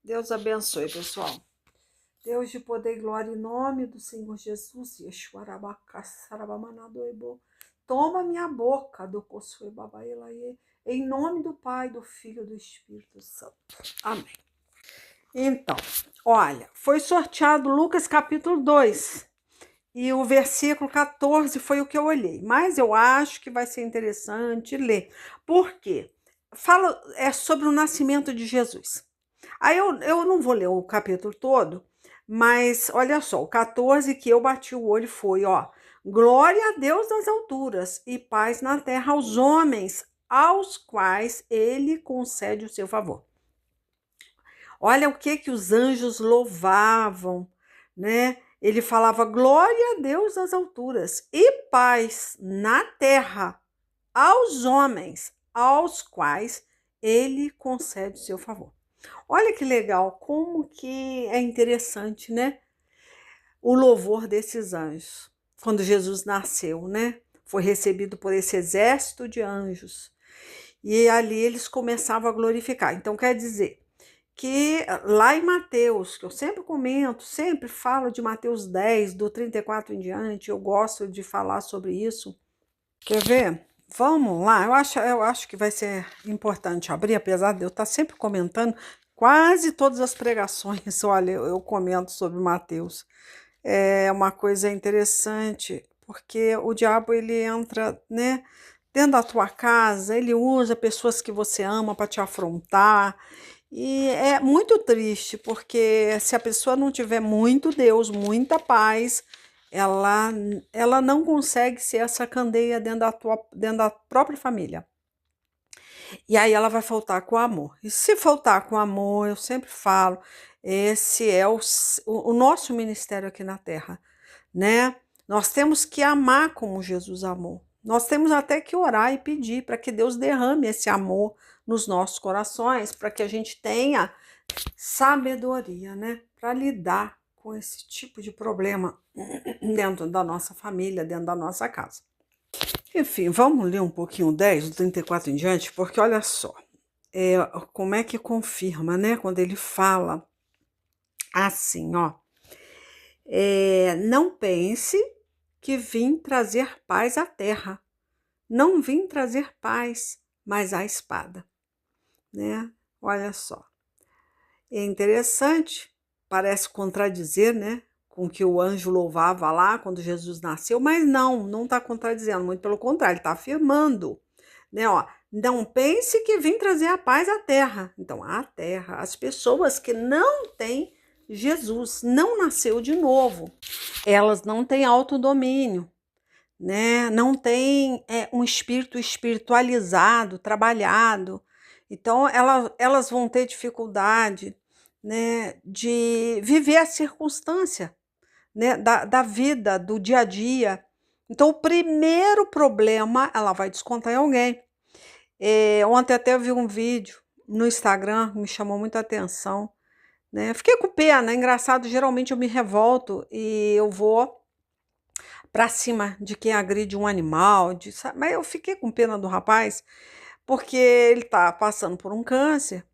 Deus abençoe, pessoal. Deus de poder e glória, em nome do Senhor Jesus. Toma minha boca do Kossue Babailaê, em nome do Pai, do Filho e do Espírito Santo. Amém. Então, olha, foi sorteado Lucas capítulo 2 e o versículo 14 foi o que eu olhei, mas eu acho que vai ser interessante ler. Por quê? Fala sobre o nascimento de Jesus. Aí eu não vou ler o capítulo todo, mas olha só, o 14 que eu bati o olho foi, ó, glória a Deus nas alturas e paz na terra aos homens, aos quais ele concede o seu favor. Olha o que os anjos louvavam, né? Ele falava glória a Deus nas alturas e paz na terra aos homens, aos quais ele concede o seu favor. Olha que legal, como que é interessante, né? O louvor desses anjos. Quando Jesus nasceu, né? Foi recebido por esse exército de anjos. E ali eles começavam a glorificar. Então quer dizer que lá em Mateus, que eu sempre comento, sempre falo de Mateus 10, do 34 em diante, eu gosto de falar sobre isso. Quer ver? Vamos lá, eu acho que vai ser importante abrir, apesar de eu estar sempre comentando, quase todas as pregações, olha, eu comento sobre Mateus. É uma coisa interessante, porque o diabo ele entra, né, dentro da tua casa, ele usa pessoas que você ama para te afrontar, e é muito triste, porque se a pessoa não tiver muito Deus, muita paz, ela, ela não consegue ser essa candeia dentro da própria família. E aí ela vai faltar com o amor. E se faltar com o amor, eu sempre falo, esse é o nosso ministério aqui na Terra, né? Nós temos que amar como Jesus amou. Nós temos até que orar e pedir para que Deus derrame esse amor nos nossos corações, para que a gente tenha sabedoria, né? Para lidar com esse tipo de problema dentro da nossa família, dentro da nossa casa. Enfim, vamos ler um pouquinho o 10, do 34 em diante, porque olha só, como é que confirma, né? Quando ele fala assim, ó, não pense que vim trazer paz à terra. Não vim trazer paz, mas a espada, né? Olha só. É interessante, parece contradizer, né? Com que o anjo louvava lá quando Jesus nasceu, mas não está contradizendo, muito pelo contrário, ele está afirmando, né? Ó, não pense que vim trazer a paz à terra. Então, a terra, as pessoas que não têm Jesus, não nasceu de novo, elas não têm autodomínio, né? Não têm um espírito espiritualizado, trabalhado. Então, elas vão ter dificuldade, né, de viver a circunstância, né, da vida, do dia a dia. Então, o primeiro problema, ela vai descontar em alguém. Ontem até eu vi um vídeo no Instagram, me chamou muita atenção, né? Fiquei com pena, é engraçado, geralmente eu me revolto e eu vou para cima de quem agride um animal, mas eu fiquei com pena do rapaz, porque ele tá passando por um câncer,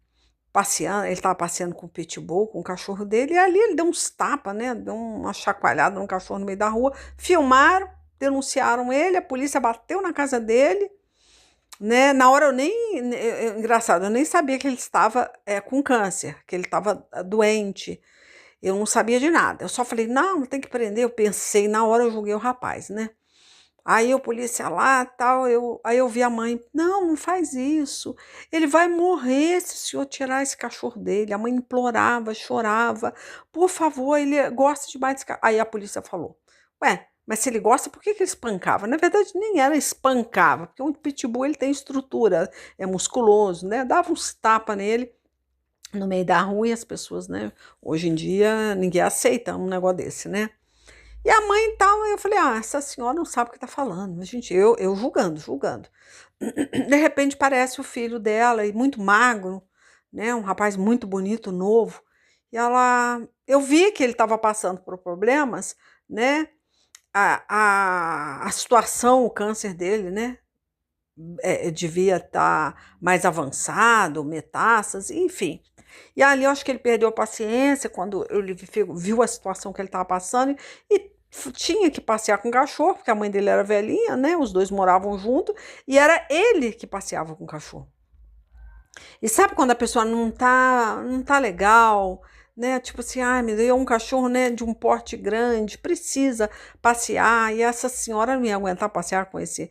passeando, ele estava passeando com o pitbull, com o cachorro dele, e ali ele deu uns tapas, né? Deu uma chacoalhada no cachorro no meio da rua, filmaram, denunciaram ele, a polícia bateu na casa dele, né? Na hora engraçado, eu nem sabia que ele estava com câncer, que ele estava doente. Eu não sabia de nada. Eu só falei, não tem que prender. Eu pensei, na hora eu julguei o rapaz, né? Aí o polícia lá, tal, aí eu vi a mãe, não faz isso, ele vai morrer se o senhor tirar esse cachorro dele. A mãe implorava, chorava, por favor, ele gosta demais desse cachorro. Aí a polícia falou, ué, mas se ele gosta, por que ele espancava? Na verdade, nem era espancava, porque um pitbull ele tem estrutura, é musculoso, né? Dava uns tapas nele no meio da rua e as pessoas, né? Hoje em dia, ninguém aceita um negócio desse, né? E a mãe tal, eu falei, essa senhora não sabe o que tá falando. Mas, gente, eu julgando. De repente parece o filho dela, e muito magro, né? Um rapaz muito bonito, novo. E eu vi que ele estava passando por problemas, né? A situação, o câncer dele, né? Devia estar mais avançado, metástase, enfim. E ali eu acho que ele perdeu a paciência quando ele viu a situação que ele estava passando e tinha que passear com o cachorro, porque a mãe dele era velhinha, né? Os dois moravam junto e era ele que passeava com o cachorro. E sabe quando a pessoa não tá legal, né? Tipo assim, ai, me deu um cachorro, né, de um porte grande, precisa passear, e essa senhora não ia aguentar passear com esse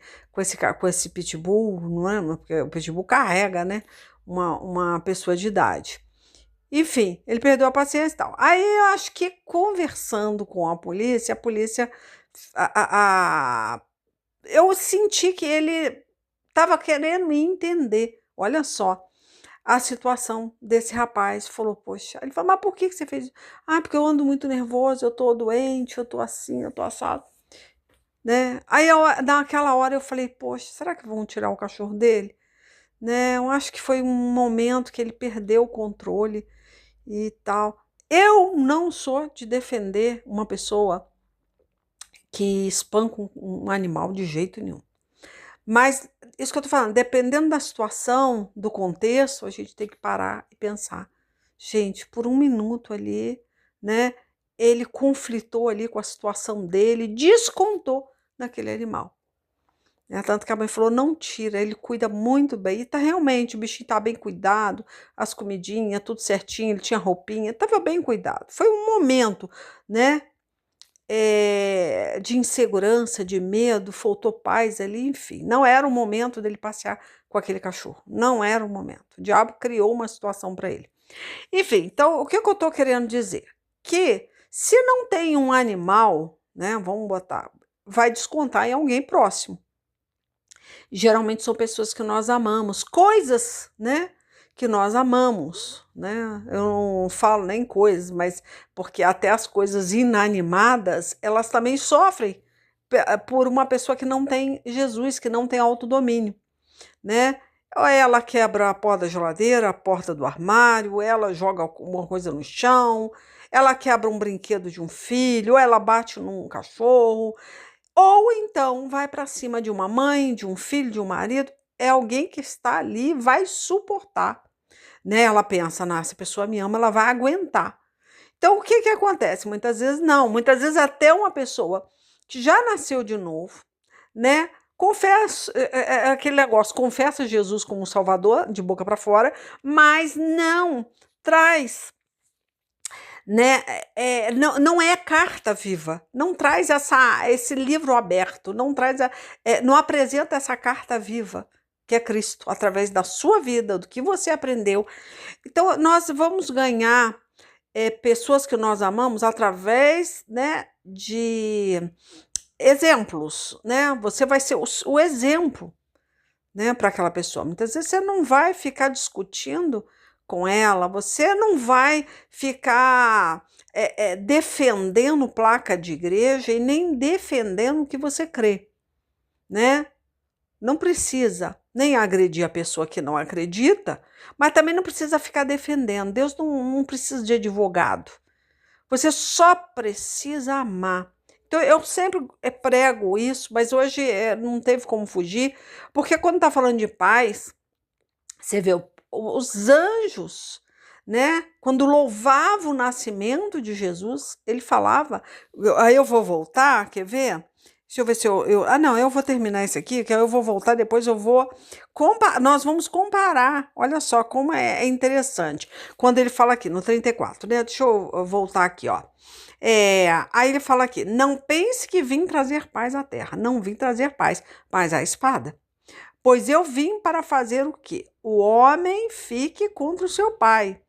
pitbull, não é? Porque o pitbull carrega, né, uma pessoa de idade. Enfim, ele perdeu a paciência e tal. Aí eu acho que conversando com a polícia, eu senti que ele estava querendo me entender. Olha só a situação desse rapaz. Falou, poxa, ele falou, mas por que você fez isso? Ah, porque eu ando muito nervoso, eu tô doente, eu tô assim, eu tô assado, né? Aí naquela hora eu falei, poxa, será que vão tirar o cachorro dele? Né? Eu acho que foi um momento que ele perdeu o controle e tal. Eu não sou de defender uma pessoa que espanca um animal de jeito nenhum. Mas isso que eu tô falando, dependendo da situação, do contexto, a gente tem que parar e pensar. Gente, por um minuto ali, né? Ele conflitou ali com a situação dele, descontou naquele animal. Né? Tanto que a mãe falou, não tira, ele cuida muito bem. E tá realmente, o bichinho tá bem cuidado, as comidinhas, tudo certinho, ele tinha roupinha, tava bem cuidado. Foi um momento, né? De insegurança, de medo, faltou paz ali, enfim. Não era o momento dele passear com aquele cachorro. Não era o momento. O diabo criou uma situação para ele. Enfim, então, o que eu estou querendo dizer? Que se não tem um animal, né, vamos botar, vai descontar em alguém próximo. Geralmente são pessoas que nós amamos, coisas, né, que nós amamos, né? Eu não falo nem coisas, mas porque até as coisas inanimadas, elas também sofrem por uma pessoa que não tem Jesus, que não tem autodomínio, né? Ou ela quebra a porta da geladeira, a porta do armário, ela joga alguma coisa no chão, ela quebra um brinquedo de um filho, ou ela bate num cachorro, ou então vai para cima de uma mãe, de um filho, de um marido, é alguém que está ali, vai suportar, né? Ela pensa, se a pessoa me ama, ela vai aguentar. Então, o que que acontece? Muitas vezes não, muitas vezes até uma pessoa que já nasceu de novo, né? Confessa, aquele negócio, confessa Jesus como Salvador, de boca para fora, mas não traz, né? Não é carta viva, não traz esse livro aberto, não traz, não apresenta essa carta viva, que é Cristo, através da sua vida, do que você aprendeu. Então, nós vamos ganhar pessoas que nós amamos através, né, de exemplos, né? Você vai ser o exemplo, né, para aquela pessoa. Muitas vezes você não vai ficar discutindo com ela, você não vai ficar defendendo placa de igreja e nem defendendo o que você crê, né? Não precisa nem agredir a pessoa que não acredita, mas também não precisa ficar defendendo. Deus não precisa de advogado. Você só precisa amar. Então, eu sempre prego isso, mas hoje não teve como fugir, porque quando está falando de paz, você vê os anjos, né? Quando louvava o nascimento de Jesus, ele falava. Aí eu vou voltar, quer ver? Deixa eu ver se não, eu vou terminar isso aqui, que aí eu vou voltar, depois eu vou nós vamos comparar. Olha só como é interessante. Quando ele fala aqui no 34, né? Deixa eu voltar aqui, ó. Aí ele fala aqui: não pense que vim trazer paz à terra. Não vim trazer paz, mas a espada. Pois eu vim para fazer o quê? O homem fique contra o seu pai,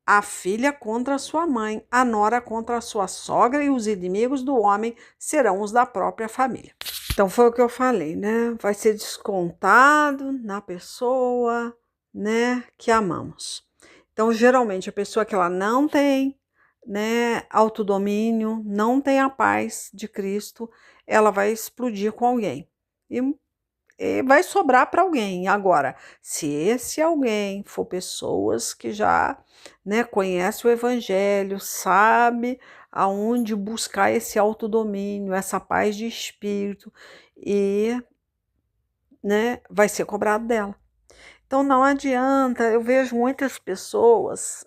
a filha contra a sua mãe, a nora contra a sua sogra, e os inimigos do homem serão os da própria família. Então foi o que eu falei, né? Vai ser descontado na pessoa, né, que amamos. Então, geralmente, a pessoa que ela não tem, né, autodomínio, não tem a paz de Cristo, ela vai explodir com alguém. E vai sobrar para alguém. Agora, se esse alguém for pessoas que já, né, conhecem o evangelho, sabe aonde buscar esse autodomínio, essa paz de espírito, e, né, vai ser cobrado dela. Então não adianta, eu vejo muitas pessoas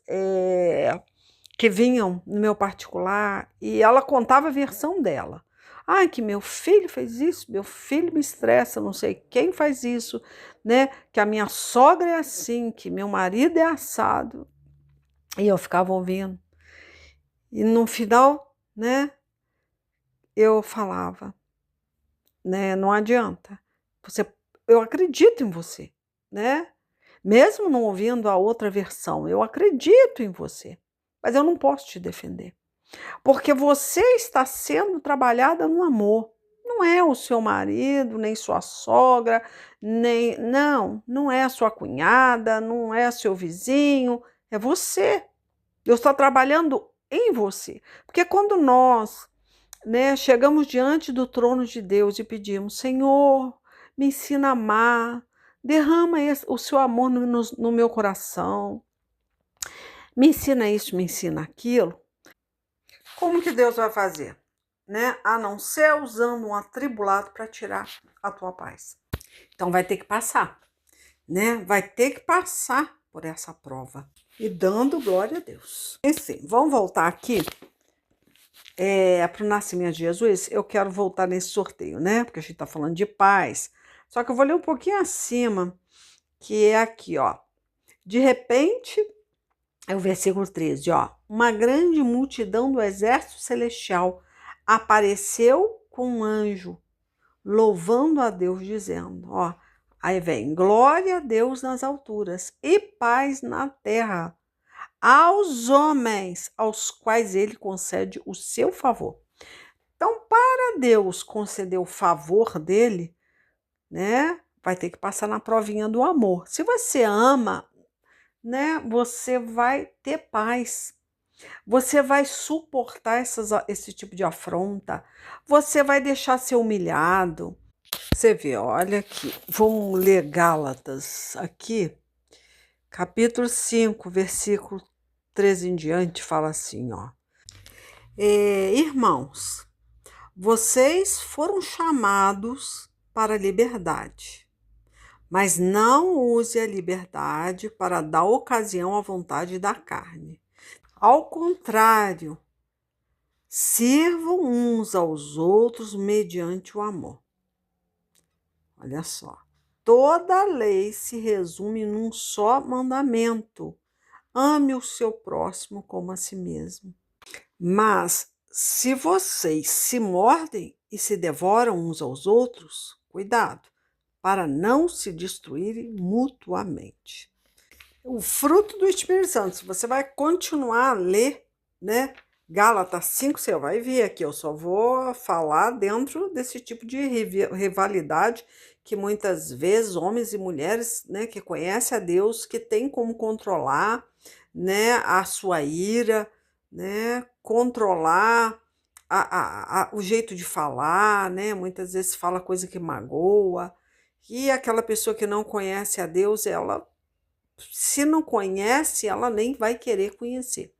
que vinham no meu particular e ela contava a versão dela. Ai, que meu filho fez isso, meu filho me estressa, não sei quem faz isso, né? Que a minha sogra é assim, que meu marido é assado. E eu ficava ouvindo. E no final, né, eu falava, né, não adianta. Eu acredito em você, né? Mesmo não ouvindo a outra versão, eu acredito em você. Mas eu não posso te defender. Porque você está sendo trabalhada no amor. Não é o seu marido, nem sua sogra, nem. Não é a sua cunhada, não é seu vizinho, é você. Deus está trabalhando em você. Porque quando nós, né, chegamos diante do trono de Deus e pedimos, Senhor, me ensina a amar, derrama o seu amor no meu coração, me ensina isso, me ensina aquilo. Como que Deus vai fazer? Né? A não ser usando um atribulado para tirar a tua paz. Então vai ter que passar, né? Vai ter que passar por essa prova e dando glória a Deus. Enfim, vamos voltar aqui para o nascimento de Jesus. Eu quero voltar nesse sorteio, né? Porque a gente está falando de paz. Só que eu vou ler um pouquinho acima, que é aqui, ó. De repente, é o versículo 13, ó. Uma grande multidão do exército celestial apareceu com um anjo, louvando a Deus, dizendo, ó. Aí vem, glória a Deus nas alturas e paz na terra, aos homens aos quais ele concede o seu favor. Então, para Deus conceder o favor dele, né, vai ter que passar na provinha do amor. Se você ama, né, você vai ter paz. Você vai suportar esse tipo de afronta. Você vai deixar ser humilhado. Você vê, olha aqui. Vamos ler Gálatas aqui. Capítulo 5, versículo 13 em diante, fala assim, ó. Irmãos, vocês foram chamados para a liberdade, mas não use a liberdade para dar ocasião à vontade da carne. Ao contrário, sirvam uns aos outros mediante o amor. Olha só. Toda a lei se resume num só mandamento: ame o seu próximo como a si mesmo. Mas se vocês se mordem e se devoram uns aos outros, cuidado, para não se destruírem mutuamente. O fruto do Espírito Santo, se você vai continuar a ler, né? Gálatas 5, você vai ver aqui, eu só vou falar dentro desse tipo de rivalidade que muitas vezes homens e mulheres, né, que conhecem a Deus, que tem como controlar, né, a sua ira, né, controlar o jeito de falar, né, muitas vezes fala coisa que magoa, e aquela pessoa que não conhece a Deus, ela, se não conhece, ela nem vai querer conhecer,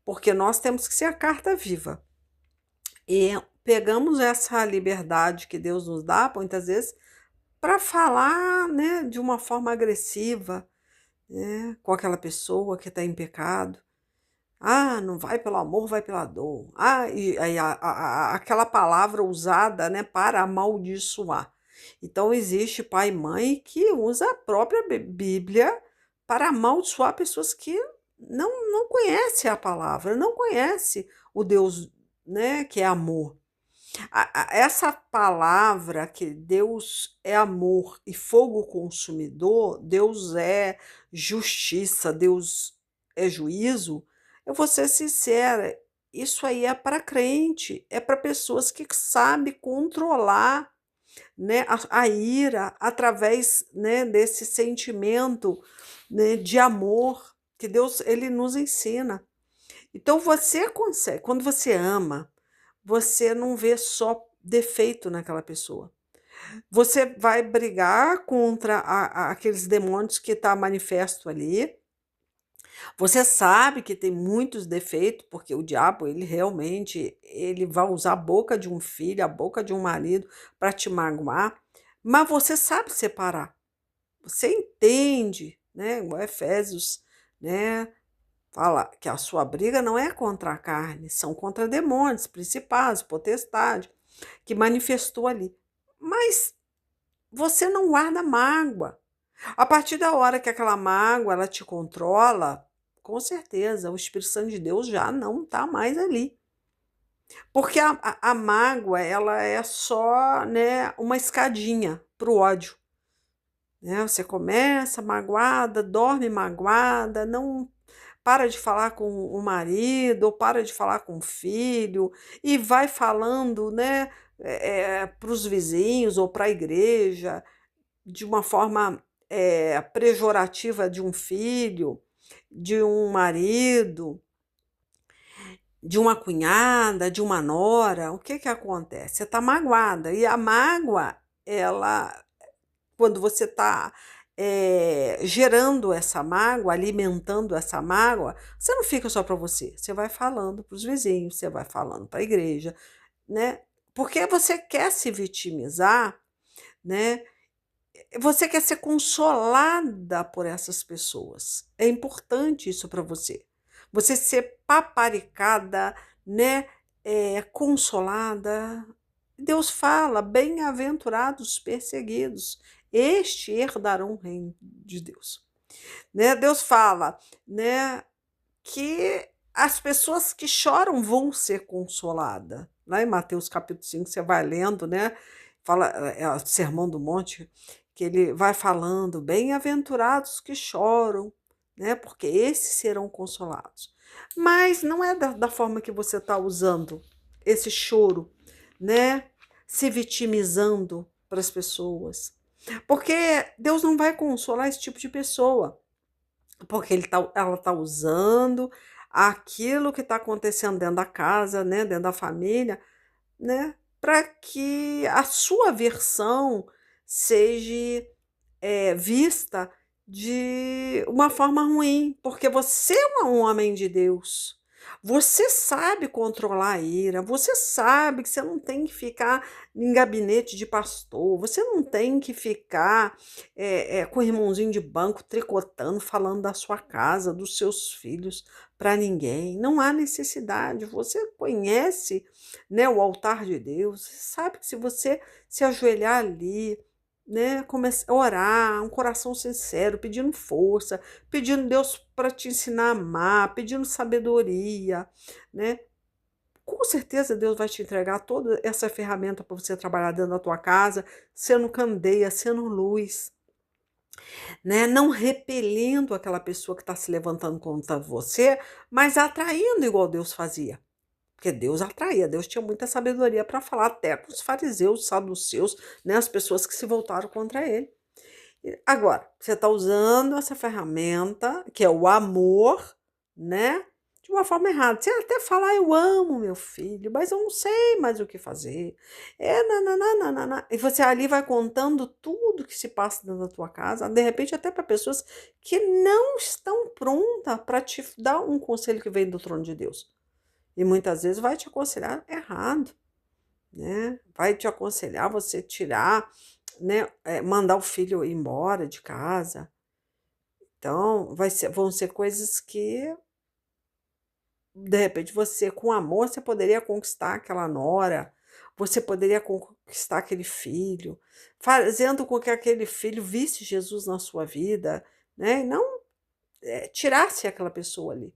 porque nós temos que ser a carta viva. E pegamos essa liberdade que Deus nos dá, muitas vezes, para falar, né, de uma forma agressiva, né, com aquela pessoa que está em pecado. Ah, não vai pelo amor, vai pela dor. Ah, e aí aquela palavra usada, né, para amaldiçoar. Então, existe pai e mãe que usa a própria Bíblia para amaldiçoar pessoas que não conhecem a palavra, não conhecem o Deus, né, que é amor. Essa palavra que Deus é amor e fogo consumidor, Deus é justiça, Deus é juízo, eu vou ser sincera, isso aí é para crente, é para pessoas que sabem controlar, né, a ira através, né, desse sentimento, né, de amor que Deus ele nos ensina. Então você consegue, quando você ama, você não vê só defeito naquela pessoa. Você vai brigar contra aqueles demônios que estão manifesto ali. Você sabe que tem muitos defeitos, porque o diabo, ele realmente, ele vai usar a boca de um filho, a boca de um marido para te magoar, mas você sabe separar. você entende, né? O Efésios, né? Fala que a sua briga não é contra a carne, são contra demônios, principados, potestade, que manifestou ali. Mas você não guarda mágoa. A partir da hora que aquela mágoa ela te controla, com certeza o Espírito Santo de Deus já não está mais ali. Porque a mágoa ela é só, né, uma escadinha para o ódio. Né? Você começa magoada, dorme magoada, não para de falar com o marido, ou para de falar com o filho, e vai falando, né, para os vizinhos ou para a igreja, de uma forma pejorativa de um filho, de um marido, de uma cunhada, de uma nora. O que que acontece? Você está magoada, e a mágoa, ela quando você está gerando essa mágoa, alimentando essa mágoa, você não fica só para você vai falando para os vizinhos, você vai falando para a igreja, né? Porque você quer se vitimizar, né? Você quer ser consolada por essas pessoas. É importante isso para você. Você ser paparicada, né? Consolada. Deus fala, bem-aventurados os perseguidos, este herdarão o reino de Deus. Né? Deus fala, né, que as pessoas que choram vão ser consoladas. Lá em Mateus capítulo 5, você vai lendo, né? Fala, é o Sermão do Monte, que ele vai falando, bem-aventurados que choram, né? Porque esses serão consolados. Mas não é da forma que você está usando esse choro, né? Se vitimizando para as pessoas. Porque Deus não vai consolar esse tipo de pessoa. Porque ela está usando aquilo que está acontecendo dentro da casa, né? Dentro da família, né? Para que a sua versão seja vista de uma forma ruim, porque você é um homem de Deus. Você sabe controlar a ira, você sabe que você não tem que ficar em gabinete de pastor, você não tem que ficar com o irmãozinho de banco tricotando, falando da sua casa, dos seus filhos para ninguém. Não há necessidade. Você conhece, né, o altar de Deus, você sabe que se você se ajoelhar ali, né, começar a orar, um coração sincero, pedindo força, pedindo Deus para te ensinar a amar, pedindo sabedoria, né? Com certeza Deus vai te entregar toda essa ferramenta para você trabalhar dentro da tua casa, sendo candeia, sendo luz, né? Não repelindo aquela pessoa que está se levantando contra você, mas atraindo igual Deus fazia. Porque Deus atraía, Deus tinha muita sabedoria para falar até com os fariseus, os saduceus, né, as pessoas que se voltaram contra ele. Agora, você está usando essa ferramenta, que é o amor, né, de uma forma errada. Você até fala, eu amo meu filho, mas eu não sei mais o que fazer. Nananana. E você ali vai contando tudo que se passa dentro da tua casa, de repente até para pessoas que não estão prontas para te dar um conselho que vem do trono de Deus. E muitas vezes vai te aconselhar errado, né? Vai te aconselhar você tirar, né? Mandar o filho embora de casa. Então, vão ser coisas que, de repente, você, com amor, você poderia conquistar aquela nora, você poderia conquistar aquele filho, fazendo com que aquele filho visse Jesus na sua vida, né? E não tirasse aquela pessoa ali,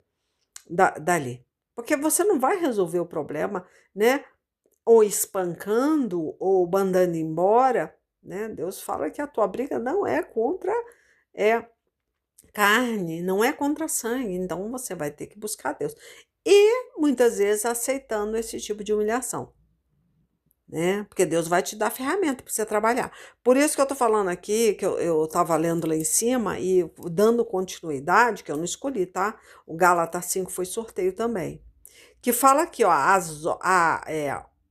dali. Porque você não vai resolver o problema, né? Ou espancando, ou mandando embora, né? Deus fala que a tua briga não é contra carne, não é contra sangue, então você vai ter que buscar Deus. E muitas vezes aceitando esse tipo de humilhação, né? Porque Deus vai te dar ferramenta para você trabalhar. Por isso que eu tô falando aqui, que eu tava lendo lá em cima e dando continuidade, que eu não escolhi, tá? O Gálatas 5 foi sorteio também. Que fala aqui, ó,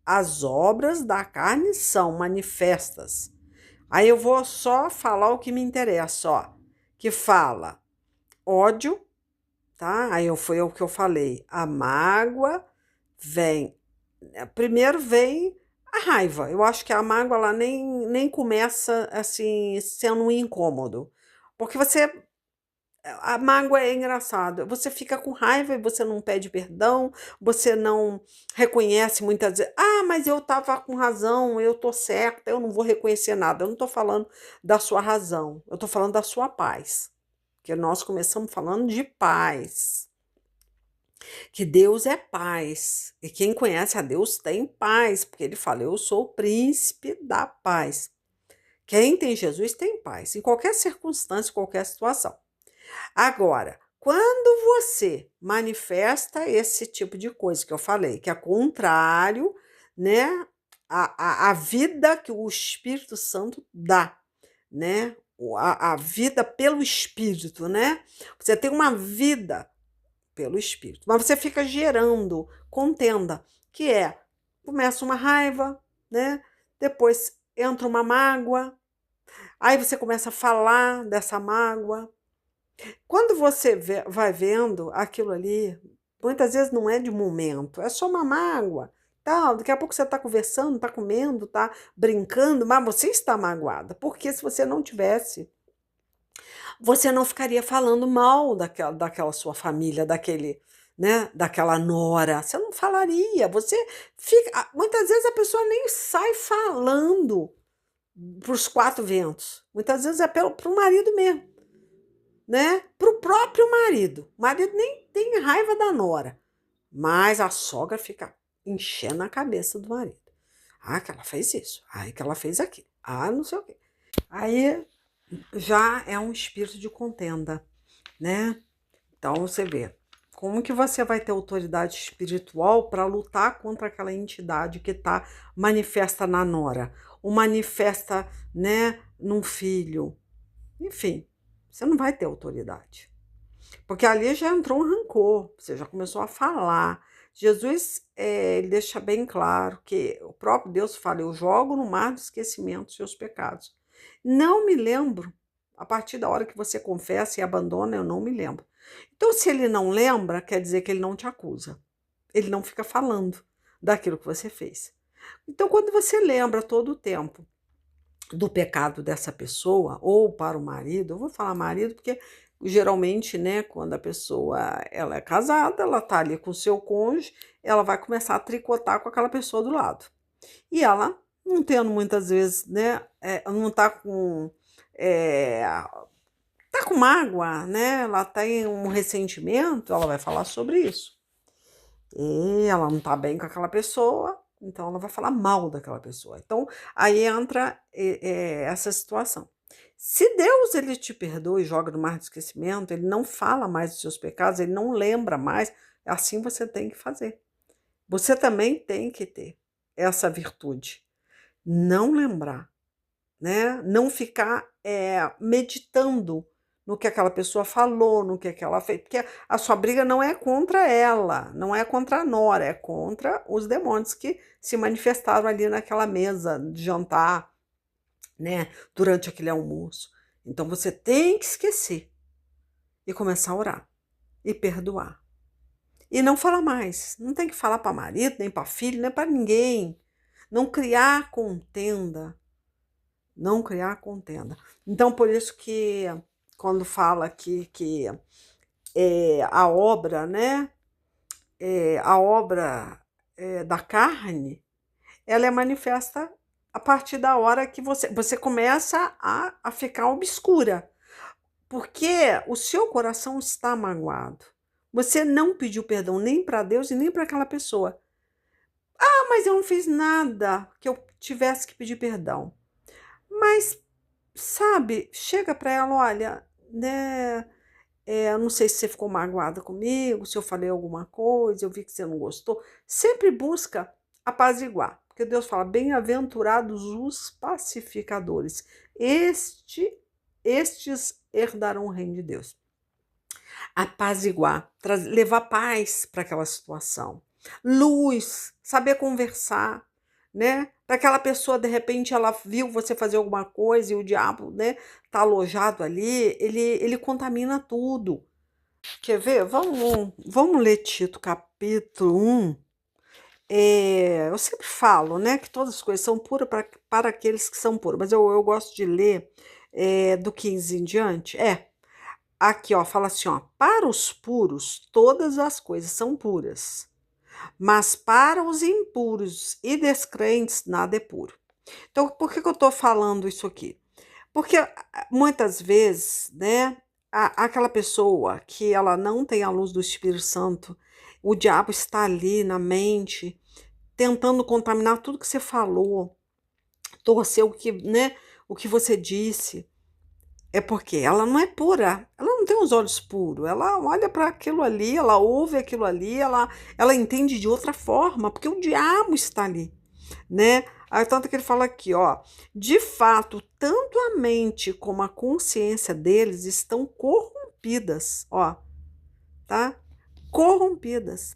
as obras da carne são manifestas. Aí eu vou só falar o que me interessa, ó. Que fala ódio, tá? Foi o que eu falei. A mágoa vem. Primeiro vem A raiva, eu acho que a mágoa ela nem começa assim sendo um incômodo, porque a mágoa é engraçada. Você fica com raiva e você não pede perdão, você não reconhece muitas vezes. Ah, mas eu estava com razão, eu tô certa, eu não vou reconhecer nada. Eu não estou falando da sua razão, eu estou falando da sua paz. Porque nós começamos falando de paz. Que Deus é paz. E quem conhece a Deus tem paz, porque ele fala: Eu sou o príncipe da paz. Quem tem Jesus tem paz, em qualquer circunstância, em qualquer situação. Agora, quando você manifesta esse tipo de coisa que eu falei, que é contrário, né, a vida que o Espírito Santo dá, né, a vida pelo Espírito, né, você tem uma vida pelo Espírito, mas você fica gerando contenda, que é, começa uma raiva, né, depois entra uma mágoa, aí você começa a falar dessa mágoa. Quando você vai vendo aquilo ali, muitas vezes não é de momento, é só uma mágoa, tal. Daqui a pouco você está conversando, está comendo, está brincando, mas você está magoada. Porque se você não tivesse, você não ficaria falando mal daquela sua família, né, daquela nora. Você não falaria. Você fica. Muitas vezes a pessoa nem sai falando para os quatro ventos. Muitas vezes é para o marido mesmo, né? Para o próprio marido. O marido nem tem raiva da nora, mas a sogra fica enchendo a cabeça do marido. Ah, que ela fez isso. Ah, que ela fez aquilo. Ah, não sei o quê. Aí já é um espírito de contenda, né? Então você vê como que você vai ter autoridade espiritual para lutar contra aquela entidade que está manifesta na nora, ou manifesta, né, num filho. Enfim, você não vai ter autoridade. Porque ali já entrou um rancor, você já começou a falar. Jesus, ele deixa bem claro que o próprio Deus fala: Eu jogo no mar do esquecimento os seus pecados. Não me lembro. A partir da hora que você confessa e abandona, eu não me lembro. Então, se ele não lembra, quer dizer que ele não te acusa. Ele não fica falando daquilo que você fez. Então, quando você lembra todo o tempo do pecado dessa pessoa, ou para o marido, eu vou falar marido porque geralmente, né, quando a pessoa ela é casada, ela tá ali com o seu cônjuge, ela vai começar a tricotar com aquela pessoa do lado. E ela, não tendo muitas vezes, né, não tá com, é, tá com mágoa, né, ela tem um ressentimento, ela vai falar sobre isso. E ela não tá bem com aquela pessoa, então ela vai falar mal daquela pessoa. Então aí entra essa situação. Se Deus ele te perdoa e joga no mar do esquecimento, ele não fala mais dos seus pecados, ele não lembra mais, assim você tem que fazer. Você também tem que ter essa virtude. Não lembrar, né? Não ficar meditando no que aquela pessoa falou, no que ela fez, porque a sua briga não é contra ela, não é contra a nora, é contra os demônios que se manifestaram ali naquela mesa de jantar, né, durante aquele almoço. Então você tem que esquecer e começar a orar e perdoar. E não falar mais, não tem que falar para marido, nem para filho, nem para ninguém. Não criar contenda, não criar contenda. Então por isso que quando fala que a obra, né, a obra da carne, ela é manifesta a partir da hora que você começa a ficar obscura, porque o seu coração está magoado. Você não pediu perdão nem para Deus e nem para aquela pessoa. Ah, mas eu não fiz nada que eu tivesse que pedir perdão. Mas, sabe, chega para ela, olha, né? Eu não sei se você ficou magoada comigo, se eu falei alguma coisa, eu vi que você não gostou. Sempre busca apaziguar, porque Deus fala: bem-aventurados os pacificadores. Estes herdarão o reino de Deus. Apaziguar, levar paz para aquela situação. Luz, saber conversar, né? Para aquela pessoa, de repente, ela viu você fazer alguma coisa e o diabo, né, tá alojado ali, ele contamina tudo. Quer ver? Vamos ler Tito, capítulo 1, eu sempre falo, né, que todas as coisas são puras para aqueles que são puros, mas eu gosto de ler do 15 em diante. Aqui, ó, fala assim, ó, para os puros, todas as coisas são puras, mas para os impuros e descrentes, nada é puro. Então, por que eu estou falando isso aqui? Porque muitas vezes, né, aquela pessoa que ela não tem a luz do Espírito Santo, o diabo está ali na mente, tentando contaminar tudo que você falou, torcer o que você disse. É porque ela não é pura, ela não tem os olhos puros, ela olha para aquilo ali, ela ouve aquilo ali, ela entende de outra forma, porque o diabo está ali, né? Aí, tanto que ele fala aqui, ó, de fato, tanto a mente como a consciência deles estão corrompidas, ó, tá? Corrompidas.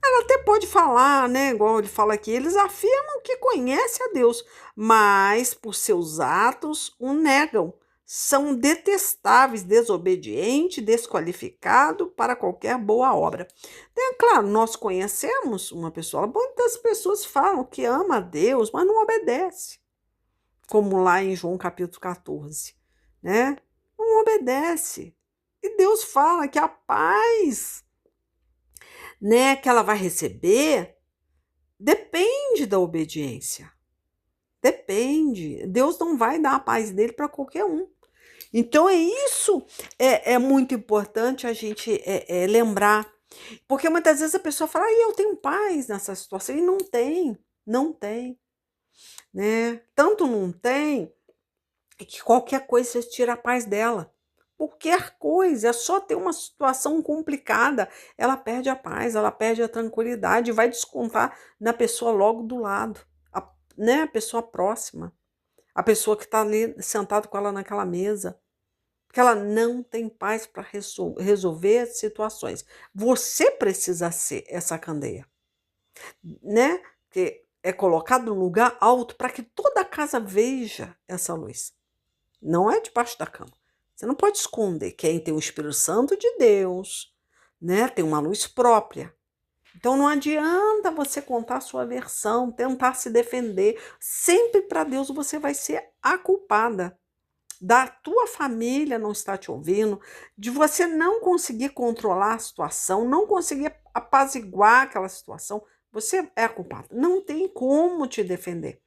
Ela até pode falar, né? Igual ele fala aqui, eles afirmam que conhecem a Deus, mas por seus atos o negam. São detestáveis, desobedientes, desqualificados para qualquer boa obra. Então, é claro, nós conhecemos uma pessoa, muitas pessoas falam que ama a Deus, mas não obedece. Como lá em João capítulo 14, né? Não obedece. E Deus fala que a paz, né, que ela vai receber depende da obediência. Depende. Deus não vai dar a paz dele para qualquer um. Então é muito importante a gente lembrar. Porque muitas vezes a pessoa fala, eu tenho paz nessa situação. E não tem, não tem. Né? Tanto não tem que qualquer coisa você tira a paz dela. Qualquer coisa, é só ter uma situação complicada, ela perde a paz, ela perde a tranquilidade, vai descontar na pessoa logo do lado, né? A pessoa próxima, a pessoa que está ali sentada com ela naquela mesa, porque ela não tem paz para resolver situações. Você precisa ser essa candeia, né? Que é colocado num lugar alto para que toda a casa veja essa luz. Não é debaixo da cama. Você não pode esconder. Quem tem o Espírito Santo de Deus, né? Tem uma luz própria. Então não adianta você contar a sua versão, tentar se defender. Sempre para Deus você vai ser a culpada. Da tua família não estar te ouvindo, de você não conseguir controlar a situação, não conseguir apaziguar aquela situação. Você é a culpada. Não tem como te defender.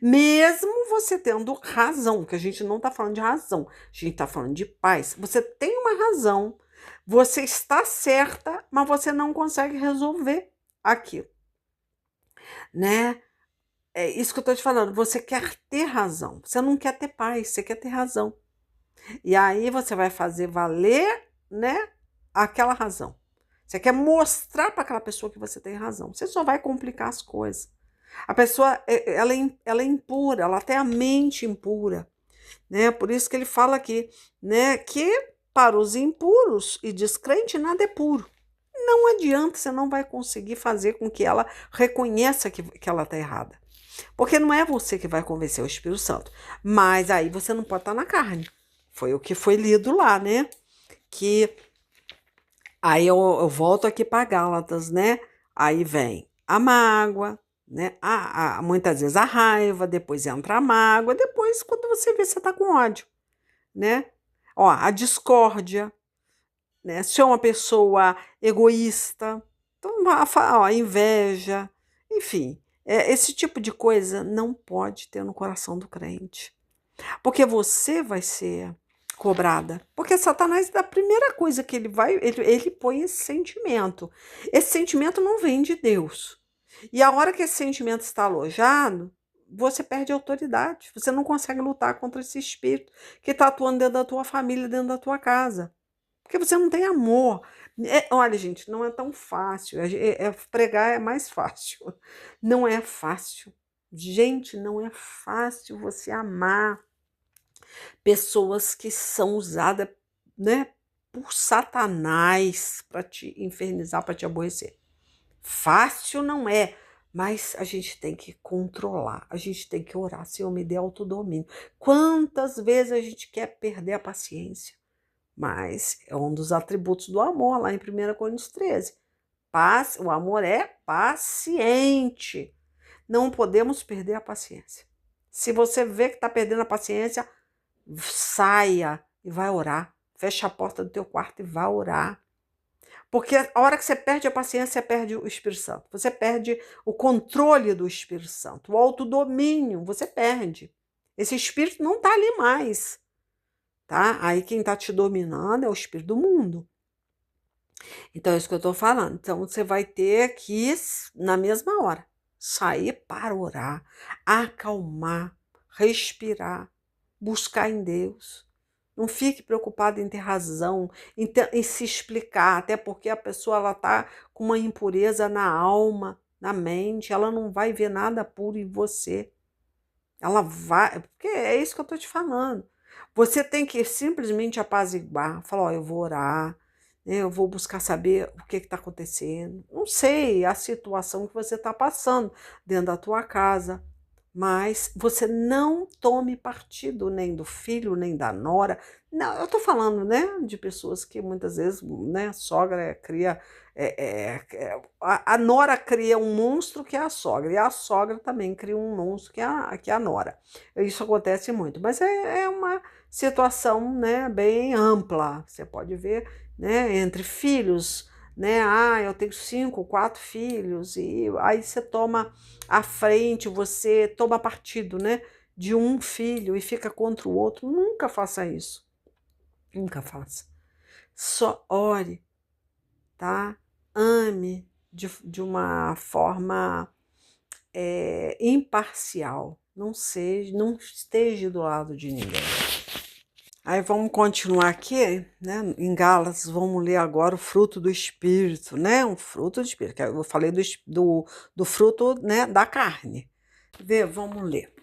Mesmo você tendo razão, que a gente não está falando de razão, a gente está falando de paz. Você tem uma razão, você está certa, mas você não consegue resolver aquilo, né? É isso que eu estou te falando. Você quer ter razão, você não quer ter paz, você quer ter razão. E aí você vai fazer valer, né, aquela razão. Você quer mostrar para aquela pessoa que você tem razão. Você só vai complicar as coisas. A pessoa, ela é impura, ela tem a mente impura, né? Por isso que ele fala aqui, né, que para os impuros e descrente nada é puro. Não adianta, você não vai conseguir fazer com que ela reconheça que ela está errada. Porque não é você que vai convencer o Espírito Santo. Mas aí você não pode estar na carne. Foi o que foi lido lá, né? Que aí eu volto aqui para Gálatas, né? Aí vem a mágoa, né? Muitas vezes a raiva, depois entra a mágoa, depois quando você vê, você tá com ódio, né? Ó, a discórdia, né? Se é uma pessoa egoísta, então ó, a inveja, enfim, esse tipo de coisa não pode ter no coração do crente, porque você vai ser cobrada. Porque Satanás, a primeira coisa que ele põe esse sentimento. Esse sentimento não vem de Deus. E a hora que esse sentimento está alojado, você perde a autoridade. Você não consegue lutar contra esse espírito que está atuando dentro da tua família, dentro da tua casa. Porque você não tem amor. Olha, gente, não é tão fácil. Pregar é mais fácil. Não é fácil. Gente, não é fácil você amar pessoas que são usadas, né, por Satanás para te infernizar, para te aborrecer. Fácil não é, mas a gente tem que controlar, a gente tem que orar, Senhor, me dê autodomínio. Quantas vezes a gente quer perder a paciência? Mas é um dos atributos do amor, lá em 1 Coríntios 13. O amor é paciente. Não podemos perder a paciência. Se você vê que está perdendo a paciência, saia e vai orar. Fecha a porta do teu quarto e vai orar. Porque a hora que você perde a paciência, você perde o Espírito Santo. Você perde o controle do Espírito Santo. O autodomínio, você perde. Esse Espírito não está ali mais. Tá? Aí quem está te dominando é o Espírito do mundo. Então é isso que eu estou falando. Então você vai ter que, na mesma hora, sair para orar, acalmar, respirar, buscar em Deus. Não fique preocupado em ter razão, em se explicar, até porque a pessoa está com uma impureza na alma, na mente, ela não vai ver nada puro em você. Ela vai, porque é isso que eu estou te falando. Você tem que simplesmente apaziguar, falar, ó, eu vou orar, né, eu vou buscar saber o que está acontecendo. Não sei a situação que você está passando dentro da tua casa, mas você não tome partido nem do filho, nem da nora. Não, eu estou falando, né, de pessoas que muitas vezes, né, a sogra cria, a nora cria um monstro que é a sogra, e a sogra também cria um monstro que é a nora. Isso acontece muito, mas é uma situação, né, bem ampla. Você pode ver, né, entre filhos, né, eu tenho 5, 4 filhos, e aí você toma à frente, você toma partido, né, de um filho e fica contra o outro. Nunca faça isso. Nunca faça. Só ore, tá? Ame de uma forma imparcial. Não esteja do lado de ninguém. Aí vamos continuar aqui, né? Em Gálatas, vamos ler agora o fruto do Espírito, né? Um fruto do Espírito. Eu falei do fruto, né, da carne. Vamos ler.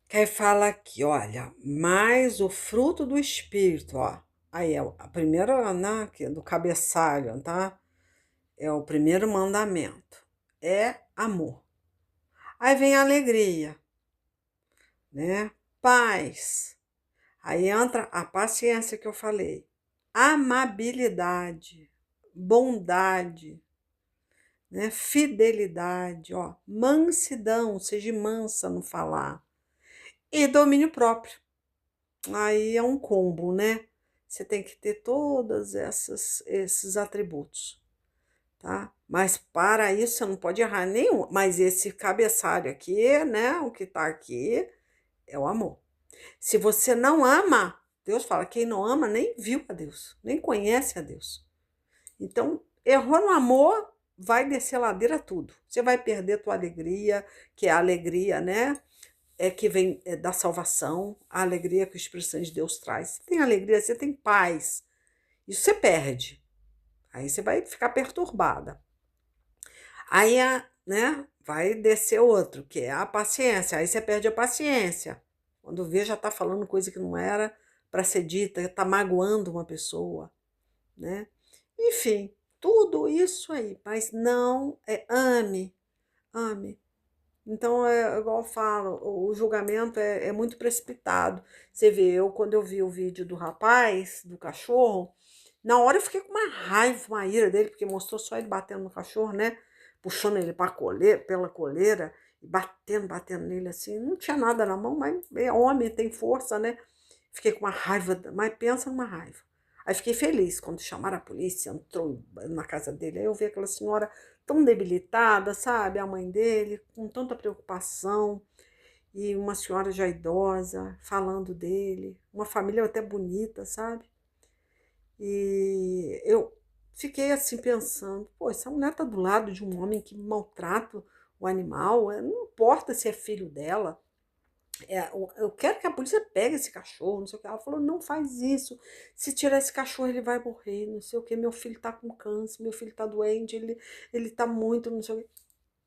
Que aí fala aqui, olha, mas o fruto do Espírito, ó. Aí é a primeira, né, do cabeçalho, tá? É o primeiro mandamento. É amor. Aí vem a alegria, né? Paz. Aí entra a paciência que eu falei. Amabilidade, bondade, né? Fidelidade, ó. Mansidão, seja mansa no falar. E domínio próprio. Aí é um combo, né? Você tem que ter todos esses atributos, tá? Mas para isso você não pode errar nenhum. Mas esse cabeçalho aqui, né? O que tá aqui é o amor. Se você não ama, Deus fala, quem não ama nem viu a Deus, nem conhece a Deus. Então, errou no amor, vai descer a ladeira tudo. Você vai perder tua alegria, que é a alegria, né? Que vem da salvação, a alegria que o Espírito Santo de Deus traz. Você tem alegria, você tem paz. Isso você perde. Aí você vai ficar perturbada. Aí, né, vai descer outro, que é a paciência. Aí você perde a paciência. Quando vê, já está falando coisa que não era para ser dita, está magoando uma pessoa, né? Enfim, tudo isso aí. Mas não ame. Então, igual eu falo, o julgamento é muito precipitado. Você vê, quando eu vi o vídeo do rapaz, do cachorro, na hora eu fiquei com uma raiva, uma ira dele, porque mostrou só ele batendo no cachorro, né? Puxando ele pela coleira, e batendo nele assim. Não tinha nada na mão, mas é homem, tem força, né? Fiquei com uma raiva, mas pensa numa raiva. Aí fiquei feliz quando chamaram a polícia, entrou na casa dele. Aí eu vi aquela senhora tão debilitada, sabe? A mãe dele, com tanta preocupação. E uma senhora já idosa, falando dele. Uma família até bonita, sabe? E eu fiquei assim pensando, pô, essa mulher tá do lado de um homem que maltrata o animal. Não importa se é filho dela. Eu quero que a polícia pegue esse cachorro, não sei o que. Ela falou, não faz isso. Se tirar esse cachorro, ele vai morrer, não sei o que. Meu filho tá com câncer, meu filho tá doente, ele tá muito, não sei o que.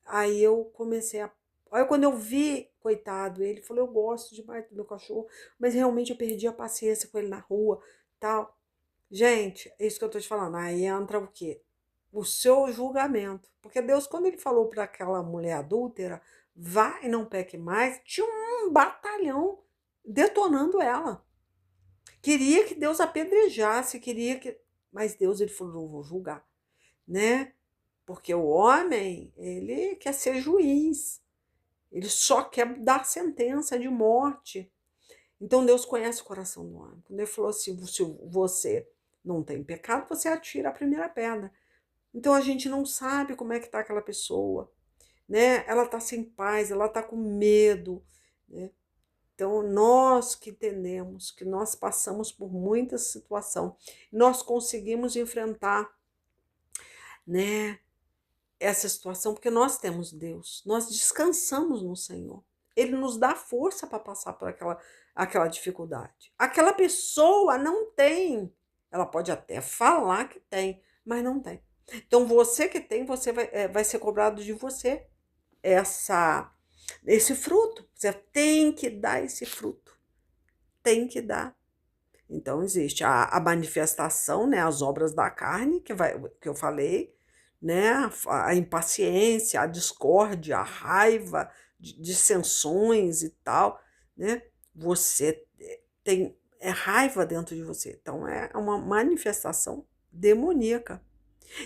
Aí eu comecei a... Aí quando eu vi, coitado, ele falou, eu gosto demais do meu cachorro, mas realmente eu perdi a paciência com ele na rua, tal. Gente, é isso que eu tô te falando. Aí entra o quê? O seu julgamento. Porque Deus, quando ele falou para aquela mulher adúltera, vai e não peque mais, tinha um batalhão detonando ela. Queria que Deus apedrejasse, queria que... Mas Deus, ele falou, não vou julgar. né? Porque o homem, ele quer ser juiz, ele só quer dar sentença de morte. Então Deus conhece o coração do homem. Quando ele falou assim, se você não tem pecado, você atira a primeira pedra. Então a gente não sabe como é que está aquela pessoa, né? Ela está sem paz, ela está com medo, né? Então nós que entendemos que nós passamos por muita situação, nós conseguimos enfrentar, né, essa situação porque nós temos Deus, nós descansamos no Senhor. Ele nos dá força para passar por aquela dificuldade. Aquela pessoa não tem, ela pode até falar que tem, mas não tem. Então você que tem, você vai ser cobrado de você esse fruto. Você tem que dar esse fruto, tem que dar. Então existe a manifestação, né, as obras da carne, que eu falei, né, a impaciência, a discórdia, a raiva, dissensões e tal, né? Você tem raiva dentro de você. Então é uma manifestação demoníaca.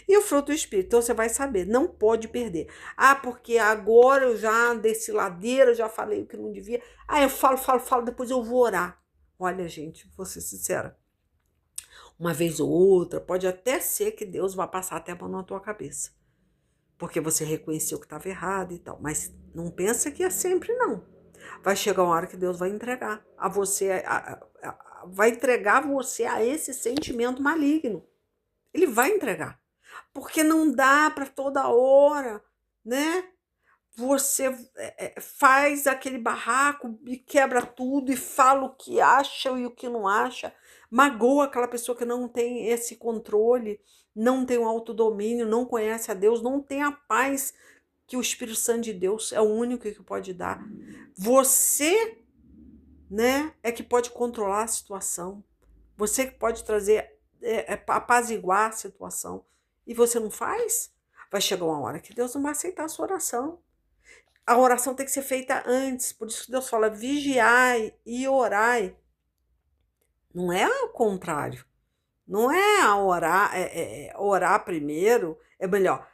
E o fruto do Espírito, então você vai saber, não pode perder. Ah, porque agora eu já desci ladeira, eu já falei o que não devia. Ah, eu falo, depois eu vou orar. Olha, gente, vou ser sincera. Uma vez ou outra, pode até ser que Deus vá passar até a mão na tua cabeça. Porque você reconheceu que estava errado e tal. Mas não pensa que é sempre, não. Vai chegar uma hora que Deus vai entregar a você, vai entregar você a esse sentimento maligno. Ele vai entregar. Porque não dá para toda hora, né? Você faz aquele barraco e quebra tudo e fala o que acha e o que não acha. Magoa aquela pessoa que não tem esse controle, não tem o autodomínio, não conhece a Deus, não tem a paz que o Espírito Santo de Deus é o único que pode dar. Você, né, é que pode controlar a situação. Você que pode trazer, apaziguar a situação. E você não faz? Vai chegar uma hora que Deus não vai aceitar a sua oração. A oração tem que ser feita antes. Por isso que Deus fala, vigiai e orai. Não é o contrário. Não é a orar, orar primeiro, é melhor.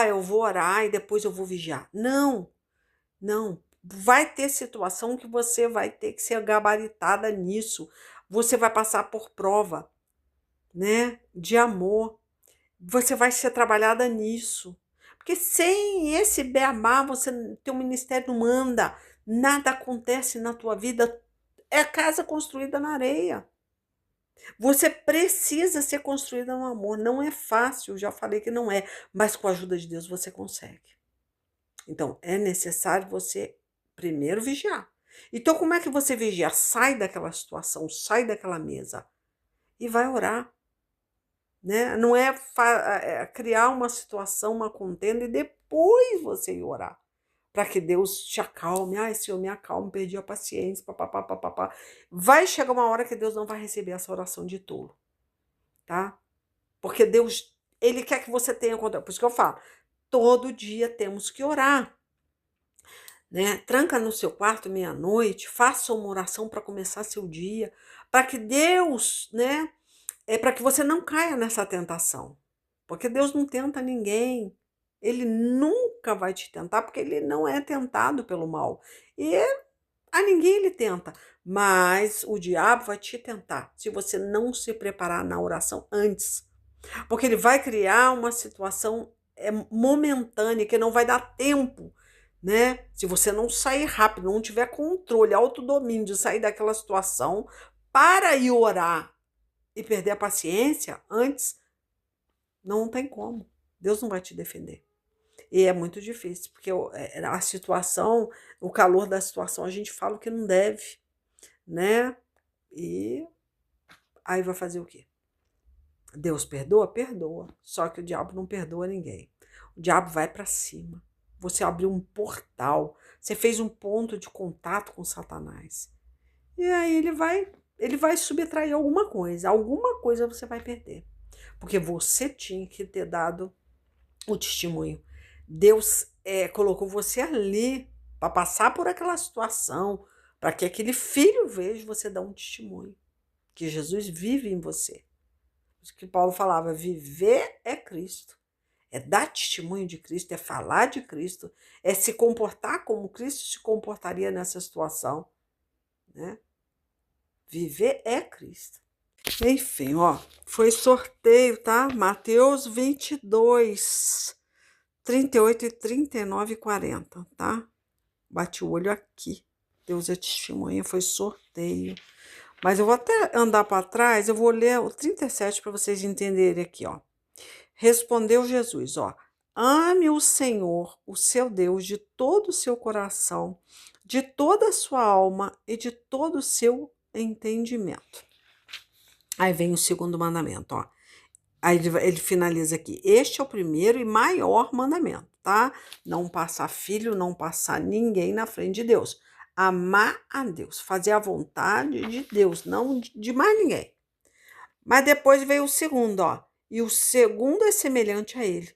Eu vou orar e depois eu vou vigiar. Não, não. Vai ter situação que você vai ter que ser gabaritada nisso. Você vai passar por prova, né, de amor. Você vai ser trabalhada nisso. Porque sem esse beabá, teu ministério não anda, nada acontece na tua vida. É casa construída na areia. Você precisa ser construída no amor. Não é fácil, já falei que não é, mas com a ajuda de Deus você consegue. Então, é necessário você primeiro vigiar. Então, como é que você vigia? Sai daquela situação, sai daquela mesa e vai orar. Né? Não é criar uma situação, uma contenda e depois você ir orar. Para que Deus te acalme. Ai, Senhor, me acalme, perdi a paciência, papapá, papapá. Vai chegar uma hora que Deus não vai receber essa oração de tolo, tá? Porque Deus, Ele quer que você tenha controle. Por isso que eu falo, todo dia temos que orar, né? Tranca no seu quarto meia-noite, faça uma oração para começar seu dia, para que Deus, né? Para que você não caia nessa tentação. Porque Deus não tenta ninguém. Ele nunca vai te tentar, porque ele não é tentado pelo mal. E a ninguém ele tenta. Mas o diabo vai te tentar, se você não se preparar na oração antes. Porque ele vai criar uma situação momentânea, que não vai dar tempo, né? Se você não sair rápido, não tiver controle, autodomínio de sair daquela situação, para ir orar e perder a paciência antes, não tem como. Deus não vai te defender. E é muito difícil, porque a situação, o calor da situação, a gente fala o que não deve, né? E aí vai fazer o quê? Deus perdoa? Perdoa. Só que o diabo não perdoa ninguém. O diabo vai para cima. Você abriu um portal, você fez um ponto de contato com Satanás. E aí ele vai subtrair alguma coisa você vai perder. Porque você tinha que ter dado o testemunho. Deus colocou você ali para passar por aquela situação, para que aquele filho veja você dar um testemunho, que Jesus vive em você. que Paulo falava, viver é Cristo. É dar testemunho de Cristo, é falar de Cristo, é se comportar como Cristo se comportaria nessa situação, né? Viver é Cristo. Enfim, ó, foi sorteio, tá? Mateus 22, 38 e 39 e 40, tá? Bate o olho aqui. Deus é testemunha, foi sorteio. Mas eu vou até andar para trás, eu vou ler o 37 para vocês entenderem aqui, ó. Respondeu Jesus, ó: ame o Senhor, o seu Deus, de todo o seu coração, de toda a sua alma e de todo o seu entendimento. Aí vem o segundo mandamento, ó. Aí ele finaliza aqui: este é o primeiro e maior mandamento, tá? Não passar filho, não passar ninguém na frente de Deus. Amar a Deus, fazer a vontade de Deus, não de mais ninguém. Mas depois veio o segundo, ó. E o segundo é semelhante a ele.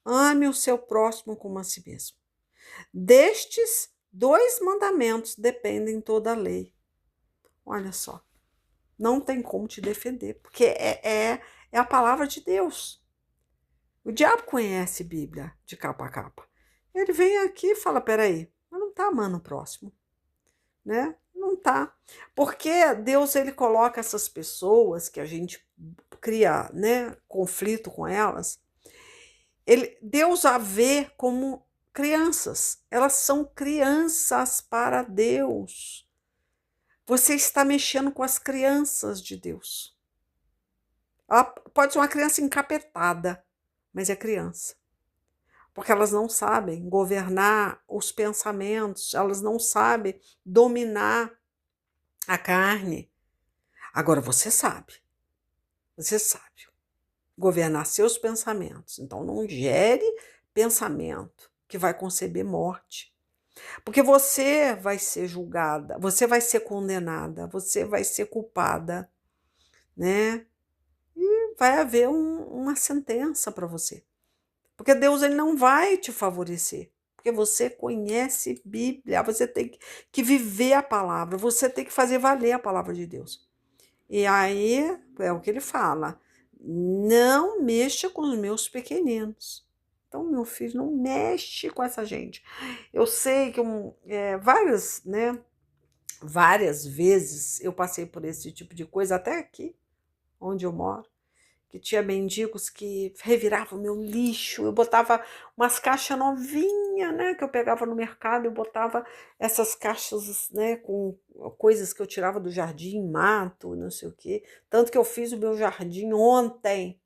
Ame o seu próximo como a si mesmo. Destes 2 mandamentos dependem toda a lei. Olha só. Não tem como te defender, porque é a palavra de Deus. O diabo conhece a Bíblia de capa a capa. Ele vem aqui e fala, peraí, mas não está amando o próximo, né? Não tá. Porque Deus, ele coloca essas pessoas que a gente cria, né, conflito com elas, Deus a vê como crianças. Elas são crianças para Deus. Você está mexendo com as crianças de Deus. Ela pode ser uma criança encapetada, mas é criança. Porque elas não sabem governar os pensamentos, elas não sabem dominar a carne. Agora você sabe governar seus pensamentos. Então não gere pensamento que vai conceber morte. Porque você vai ser julgada, você vai ser condenada, você vai ser culpada, né? E vai haver uma sentença para você. Porque Deus, ele não vai te favorecer. Porque você conhece Bíblia, você tem que viver a palavra, você tem que fazer valer a palavra de Deus. E aí, é o que ele fala, não mexa com os meus pequeninos. Então, meu filho, não mexe com essa gente. Eu sei que várias vezes eu passei por esse tipo de coisa, até aqui, onde eu moro, que tinha mendigos que reviravam meu lixo, eu botava umas caixas novinhas, né, que eu pegava no mercado, eu botava essas caixas, né, com coisas que eu tirava do jardim, mato, não sei o quê, tanto que eu fiz o meu jardim ontem,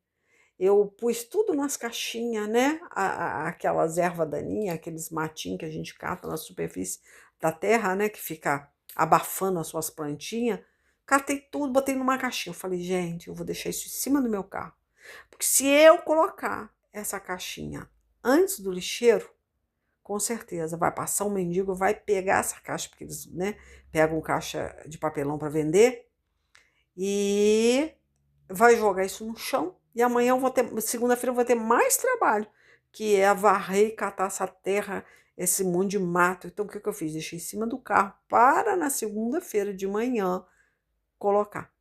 eu pus tudo nas caixinhas, né, aquelas ervas daninhas, aqueles matinhos que a gente cata na superfície da terra, né, que fica abafando as suas plantinhas. Catei tudo, botei numa caixinha. Eu falei, gente, eu vou deixar isso em cima do meu carro. Porque se eu colocar essa caixinha antes do lixeiro, com certeza vai passar um mendigo, vai pegar essa caixa, porque eles, né, pegam caixa de papelão para vender, e vai jogar isso no chão. E amanhã segunda-feira eu vou ter mais trabalho, que é varrer e catar essa terra, esse monte de mato. Então o que eu fiz? Deixei em cima do carro para na segunda-feira de manhã colocar.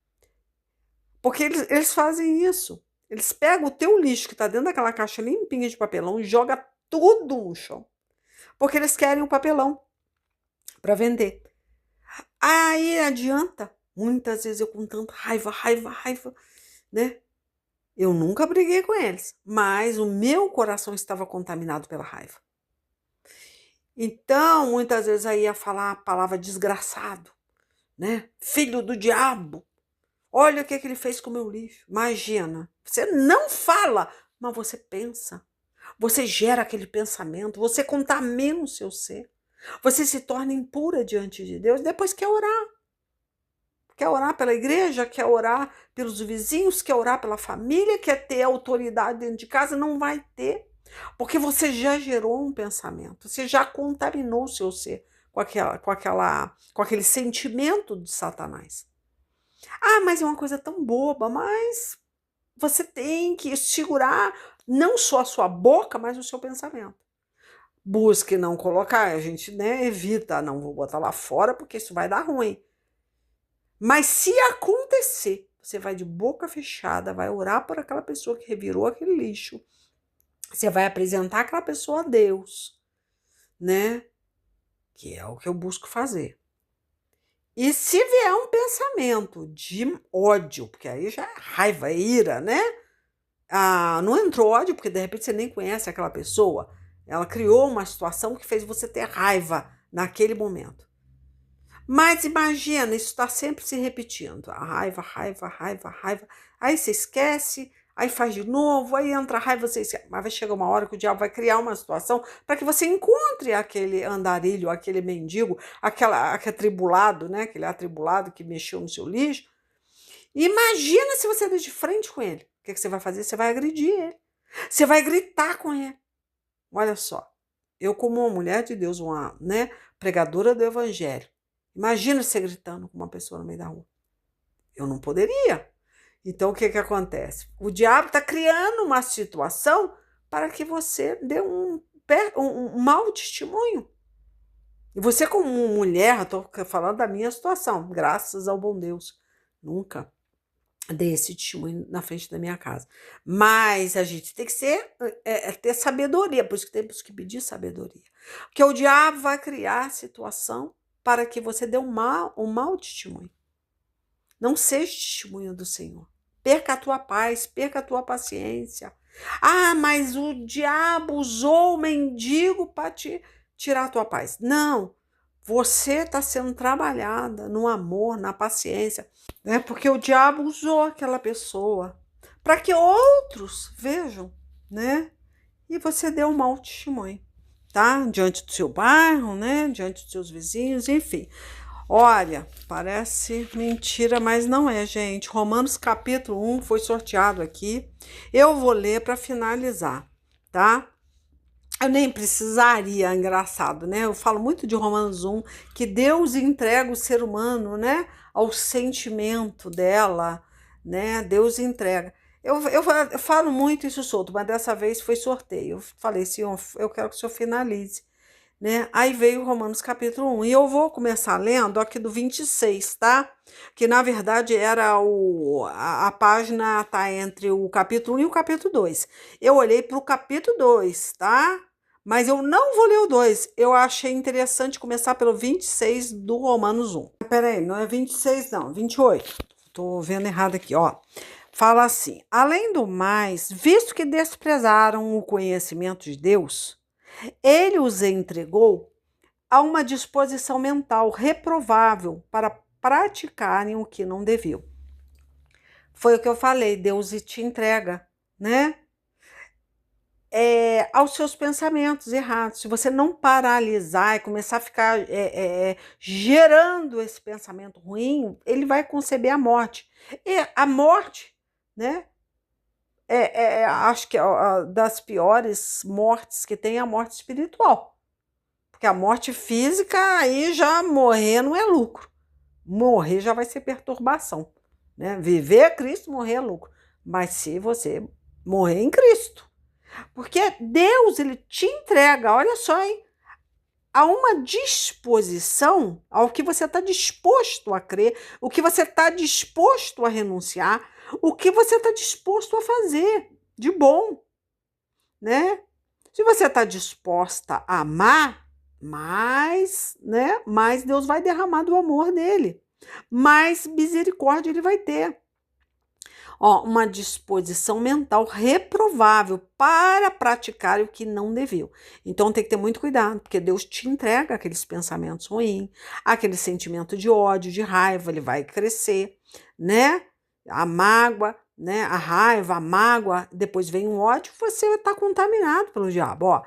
Porque eles fazem isso. Eles pegam o teu lixo que está dentro daquela caixa limpinha de papelão e joga tudo no chão. Porque eles querem o papelão para vender. Aí adianta. Muitas vezes eu com tanta raiva, né? Eu nunca briguei com eles, mas o meu coração estava contaminado pela raiva. Então, muitas vezes aí ia falar a palavra desgraçado, né? Filho do diabo. Olha o que ele fez com o meu lixo. Imagina, você não fala, mas você pensa. Você gera aquele pensamento, você contamina o seu ser. Você se torna impura diante de Deus, depois quer orar. Quer orar pela igreja, quer orar pelos vizinhos, quer orar pela família, quer ter autoridade dentro de casa, não vai ter. Porque você já gerou um pensamento, você já contaminou o seu ser com aquele sentimento de Satanás. Ah, mas é uma coisa tão boba, mas você tem que segurar não só a sua boca, mas o seu pensamento. Busque não colocar, a gente, né, evita, não vou botar lá fora porque isso vai dar ruim. Mas se acontecer, você vai de boca fechada, vai orar por aquela pessoa que revirou aquele lixo. Você vai apresentar aquela pessoa a Deus, né? Que é o que eu busco fazer. E se vier um pensamento de ódio, porque aí já é raiva, ira, né? Não entrou ódio, porque de repente você nem conhece aquela pessoa. Ela criou uma situação que fez você ter raiva naquele momento. Mas imagina, isso está sempre se repetindo. A raiva, raiva, raiva, raiva. Aí você esquece, aí faz de novo, aí entra a raiva, você esquece. Mas vai chegar uma hora que o diabo vai criar uma situação para que você encontre aquele andarilho, aquele mendigo, aquele atribulado, né? Aquele atribulado que mexeu no seu lixo. E imagina se você der de frente com ele. O que você vai fazer? Você vai agredir ele. Você vai gritar com ele. Olha só, eu como uma mulher de Deus, uma, né, pregadora do evangelho, imagina você gritando com uma pessoa no meio da rua. Eu não poderia. Então, o que acontece? O diabo está criando uma situação para que você dê um mau testemunho. E você, como mulher, estou falando da minha situação, graças ao bom Deus, nunca dei esse testemunho na frente da minha casa. Mas a gente tem que ter sabedoria, por isso que temos que pedir sabedoria. Porque o diabo vai criar situação para que você dê um mau testemunho. Não seja testemunho do Senhor. Perca a tua paz, perca a tua paciência. Mas o diabo usou o mendigo para te tirar a tua paz. Não, você está sendo trabalhada no amor, na paciência, né? Porque o diabo usou aquela pessoa para que outros vejam, né? E você deu um mau testemunho, tá? Diante do seu bairro, né? Diante dos seus vizinhos, enfim. Olha, parece mentira, mas não é, gente. Romanos capítulo 1 foi sorteado aqui. Eu vou ler para finalizar, tá? Eu nem precisaria, engraçado, né? Eu falo muito de Romanos 1, que Deus entrega o ser humano, né, ao sentimento dela, né? Deus entrega. Eu falo muito isso solto, mas dessa vez foi sorteio. Eu falei, Senhor, eu quero que o Senhor finalize, né? Aí veio Romanos capítulo 1, e eu vou começar lendo aqui do 26, tá? Que na verdade era a página tá entre o capítulo 1 e o capítulo 2. Eu olhei para o capítulo 2, tá? Mas eu não vou ler o 2. Eu achei interessante começar pelo 26 do Romanos 1. Peraí, não é 26 não, 28. Tô vendo errado aqui, ó. Fala assim: além do mais, visto que desprezaram o conhecimento de Deus, ele os entregou a uma disposição mental reprovável para praticarem o que não deviam. Foi o que eu falei, Deus te entrega, né? Aos seus pensamentos errados. Se você não paralisar e começar a ficar gerando esse pensamento ruim, ele vai conceber a morte. E a morte, né? Acho que das piores mortes que tem é a morte espiritual. Porque a morte física, aí já morrer não é lucro. Morrer já vai ser perturbação, né? Viver é Cristo, morrer é lucro. Mas se você morrer em Cristo, porque Deus, ele te entrega, olha só, hein? A uma disposição ao que você está disposto a crer, o que você está disposto a renunciar, o que você está disposto a fazer de bom, né? Se você está disposta a amar, mais Deus vai derramar do amor dele, mais misericórdia ele vai ter. Uma disposição mental reprovável para praticar o que não deviam. Então tem que ter muito cuidado, porque Deus te entrega aqueles pensamentos ruins, aquele sentimento de ódio, de raiva, ele vai crescer, né? A mágoa, né? A raiva, a mágoa, depois vem o ódio, você está contaminado pelo diabo,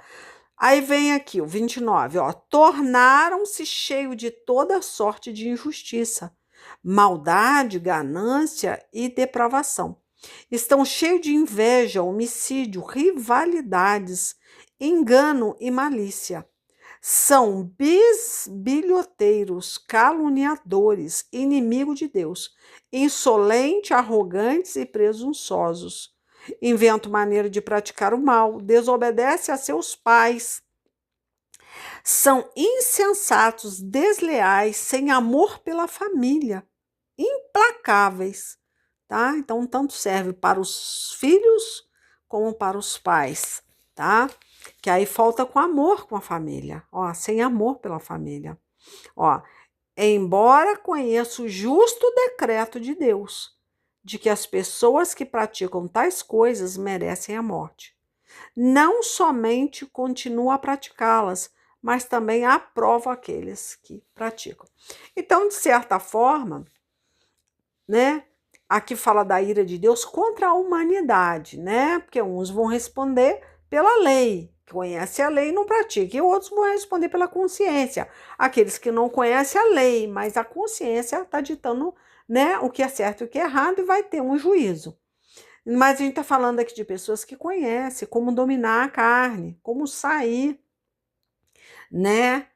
Aí vem aqui o 29, tornaram-se cheios de toda sorte de injustiça, maldade, ganância e depravação. Estão cheios de inveja, homicídio, rivalidades, engano e malícia. São bisbilhoteiros, caluniadores, inimigos de Deus, insolentes, arrogantes e presunçosos. Inventam maneira de praticar o mal, desobedecem a seus pais. São insensatos, desleais, sem amor pela família, implacáveis, tá? Então, tanto serve para os filhos como para os pais, tá? Que aí falta com amor com a família, ó, sem amor pela família. Ó, embora conheça o justo decreto de Deus, de que as pessoas que praticam tais coisas merecem a morte. Não somente continua a praticá-las, mas também aprova aqueles que praticam. Então, de certa forma, né? Aqui fala da ira de Deus contra a humanidade, né? Porque uns vão responder pela lei, conhece a lei e não pratica, e outros vão responder pela consciência. Aqueles que não conhecem a lei, mas a consciência está ditando, né, o que é certo e o que é errado e vai ter um juízo. Mas a gente está falando aqui de pessoas que conhecem como dominar a carne, como sair, né?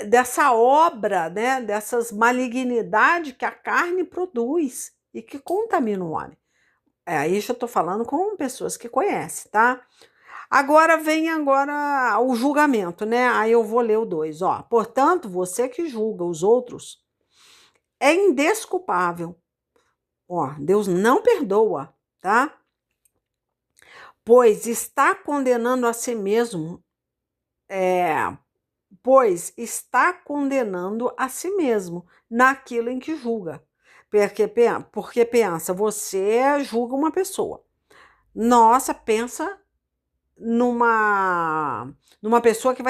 Dessa obra, né? Dessas malignidades que a carne produz e que contamina o homem. Aí eu estou falando com pessoas que conhecem, tá? Agora vem o julgamento, né? Aí eu vou ler o 2, ó. Portanto, você que julga os outros é indesculpável. Ó, Deus não perdoa, tá? Pois está condenando a si mesmo, naquilo em que julga. Porque pensa, você julga uma pessoa. Nossa, pensa numa pessoa que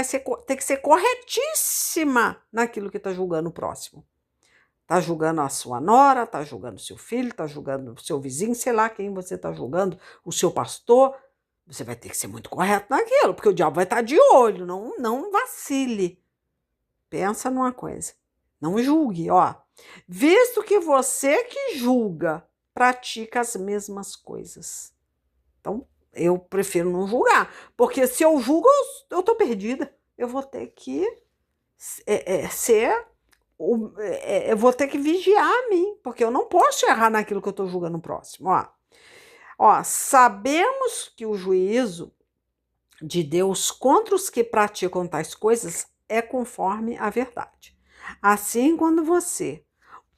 ter que ser corretíssima naquilo que está julgando o próximo. Está julgando a sua nora, está julgando o seu filho, está julgando o seu vizinho, sei lá quem você está julgando, o seu pastor. Você vai ter que ser muito correto naquilo, porque o diabo vai estar de olho, não vacile. Pensa numa coisa, não julgue, ó. Visto que você que julga pratica as mesmas coisas. Então, eu prefiro não julgar, porque se eu julgo, eu tô perdida. Eu vou ter que eu vou ter que vigiar a mim, porque eu não posso errar naquilo que eu tô julgando o próximo, ó. Sabemos que o juízo de Deus contra os que praticam tais coisas é conforme a verdade. Assim, quando você,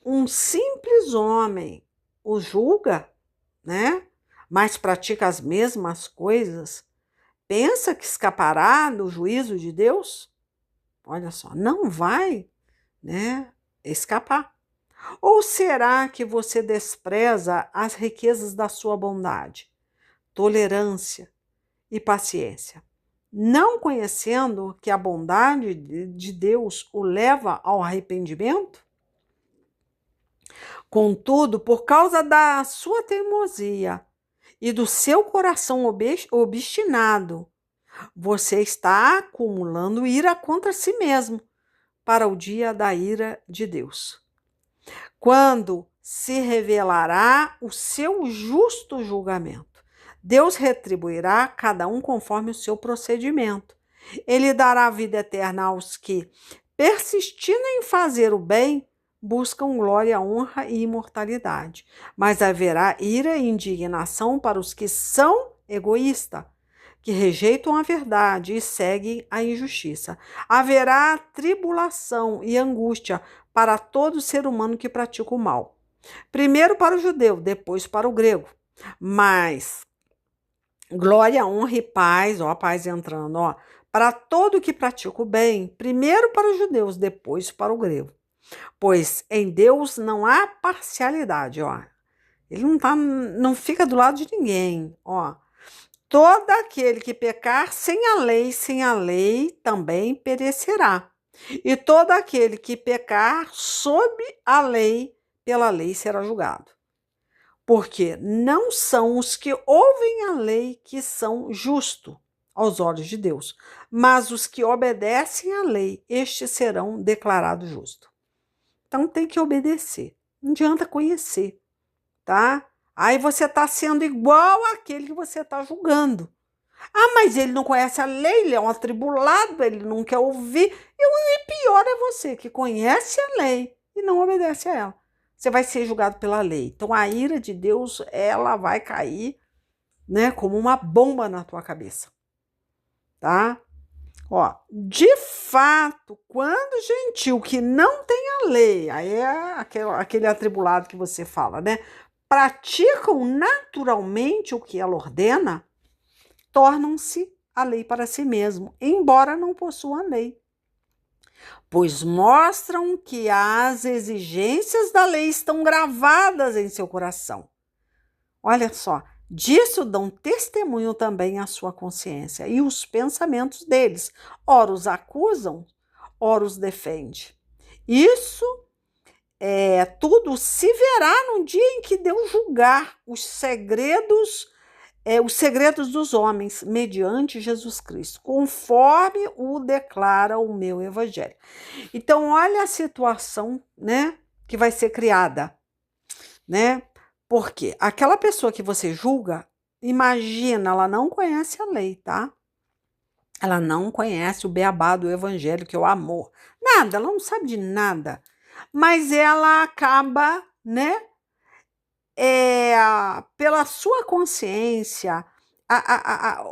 um simples homem, o julga, né? Mas pratica as mesmas coisas, pensa que escapará do juízo de Deus? Olha só, não vai, né, escapar. Ou será que você despreza as riquezas da sua bondade, tolerância e paciência, não conhecendo que a bondade de Deus o leva ao arrependimento? Contudo, por causa da sua teimosia e do seu coração obstinado, você está acumulando ira contra si mesmo para o dia da ira de Deus, quando se revelará o seu justo julgamento. Deus retribuirá cada um conforme o seu procedimento. Ele dará vida eterna aos que, persistindo em fazer o bem, buscam glória, honra e imortalidade. Mas haverá ira e indignação para os que são egoístas, que rejeitam a verdade e seguem a injustiça. Haverá tribulação e angústia para todo ser humano que pratica o mal. Primeiro para o judeu, depois para o grego. Mas glória, honra e paz, ó, a paz entrando, ó, para todo que pratica o bem, primeiro para os judeus, depois para o grego. Pois em Deus não há parcialidade, ó. Ele não fica do lado de ninguém, ó. Todo aquele que pecar sem a lei também perecerá. E todo aquele que pecar sob a lei, pela lei será julgado. Porque não são os que ouvem a lei que são justos aos olhos de Deus, mas os que obedecem à lei, estes serão declarados justos. Então tem que obedecer, não adianta conhecer, tá? Aí você está sendo igual àquele que você está julgando. Ah, mas ele não conhece a lei, ele é um atribulado, ele não quer ouvir. E pior é você que conhece a lei e não obedece a ela. Você vai ser julgado pela lei. Então a ira de Deus, ela vai cair, né, como uma bomba na tua cabeça, tá? Ó, de fato, quando o gentil que não tem a lei, aí é aquele atribulado que você fala, né? Praticam naturalmente o que ela ordena, tornam-se a lei para si mesmo, embora não possuam lei. Pois mostram que as exigências da lei estão gravadas em seu coração. Olha só, disso dão testemunho também a sua consciência e os pensamentos deles. Ora os acusam, ora os defende. Isso tudo se verá no dia em que Deus julgar os segredos dos homens mediante Jesus Cristo, conforme o declara o meu evangelho. Então, olha a situação, né, que vai ser criada, né? Porque aquela pessoa que você julga, imagina, ela não conhece a lei, tá? Ela não conhece o beabá do evangelho, que é o amor. Nada, ela não sabe de nada. Mas ela acaba, né? Pela sua consciência,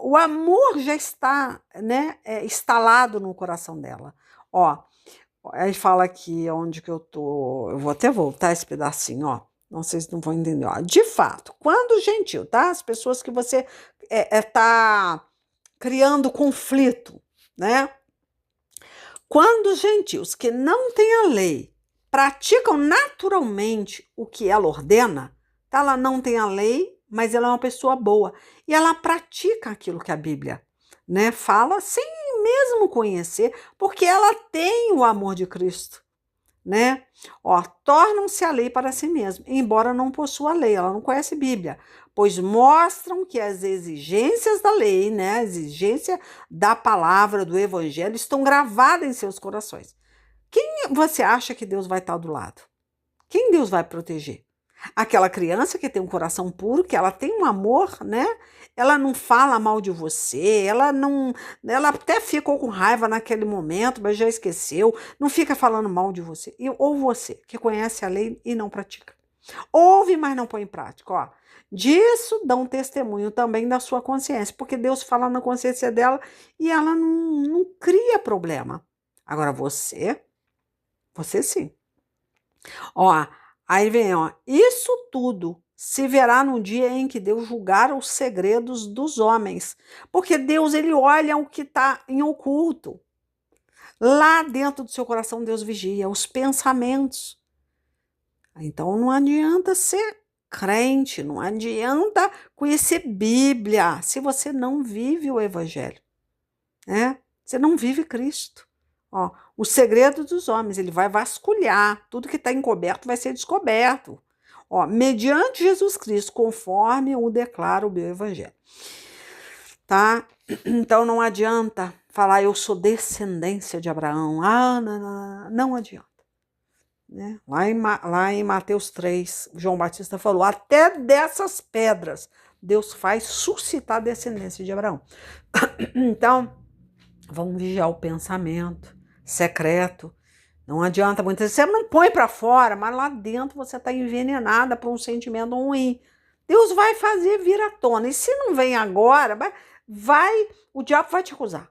o amor já está, né, instalado no coração dela. Ó, aí fala aqui onde que eu tô. Eu vou até voltar esse pedacinho, ó. Não sei se não vão entender. Ó. De fato, quando o gentil, tá? As pessoas que você tá criando conflito, né? Quando os gentios que não têm a lei praticam naturalmente o que ela ordena, tá? Ela não tem a lei, mas ela é uma pessoa boa e ela pratica aquilo que a Bíblia, né, fala sem mesmo conhecer, porque ela tem o amor de Cristo, né? Ó, tornam-se a lei para si mesmo, embora não possua a lei, ela não conhece Bíblia, pois mostram que as exigências da lei, né, a exigência da palavra, do evangelho, estão gravadas em seus corações. Quem você acha que Deus vai estar do lado? Quem Deus vai proteger? Aquela criança que tem um coração puro, que ela tem um amor, né? Ela não fala mal de você, ela até ficou com raiva naquele momento, mas já esqueceu, não fica falando mal de você. Ou você, que conhece a lei e não pratica. Ouve, mas não põe em prática, ó. Disso dá um testemunho também da sua consciência, porque Deus fala na consciência dela e ela não cria problema. Agora você sim. Ó, aí vem, ó, isso tudo se verá no dia em que Deus julgar os segredos dos homens, porque Deus, ele olha o que está em oculto. Lá dentro do seu coração, Deus vigia os pensamentos. Então, não adianta ser crente, não adianta conhecer Bíblia, se você não vive o Evangelho, né? Você não vive Cristo. Ó, o segredo dos homens, ele vai vasculhar, tudo que está encoberto vai ser descoberto. Ó, mediante Jesus Cristo, conforme o declara o meu evangelho. Tá? Então não adianta falar eu sou descendência de Abraão. Não adianta. Né? Lá em Mateus 3, João Batista falou, até dessas pedras Deus faz suscitar a descendência de Abraão. Então, vamos vigiar o pensamento secreto. Não adianta muitas vezes, você não põe para fora, mas lá dentro você está envenenada por um sentimento ruim. Deus vai fazer vir à tona. E se não vem agora, o diabo vai te acusar.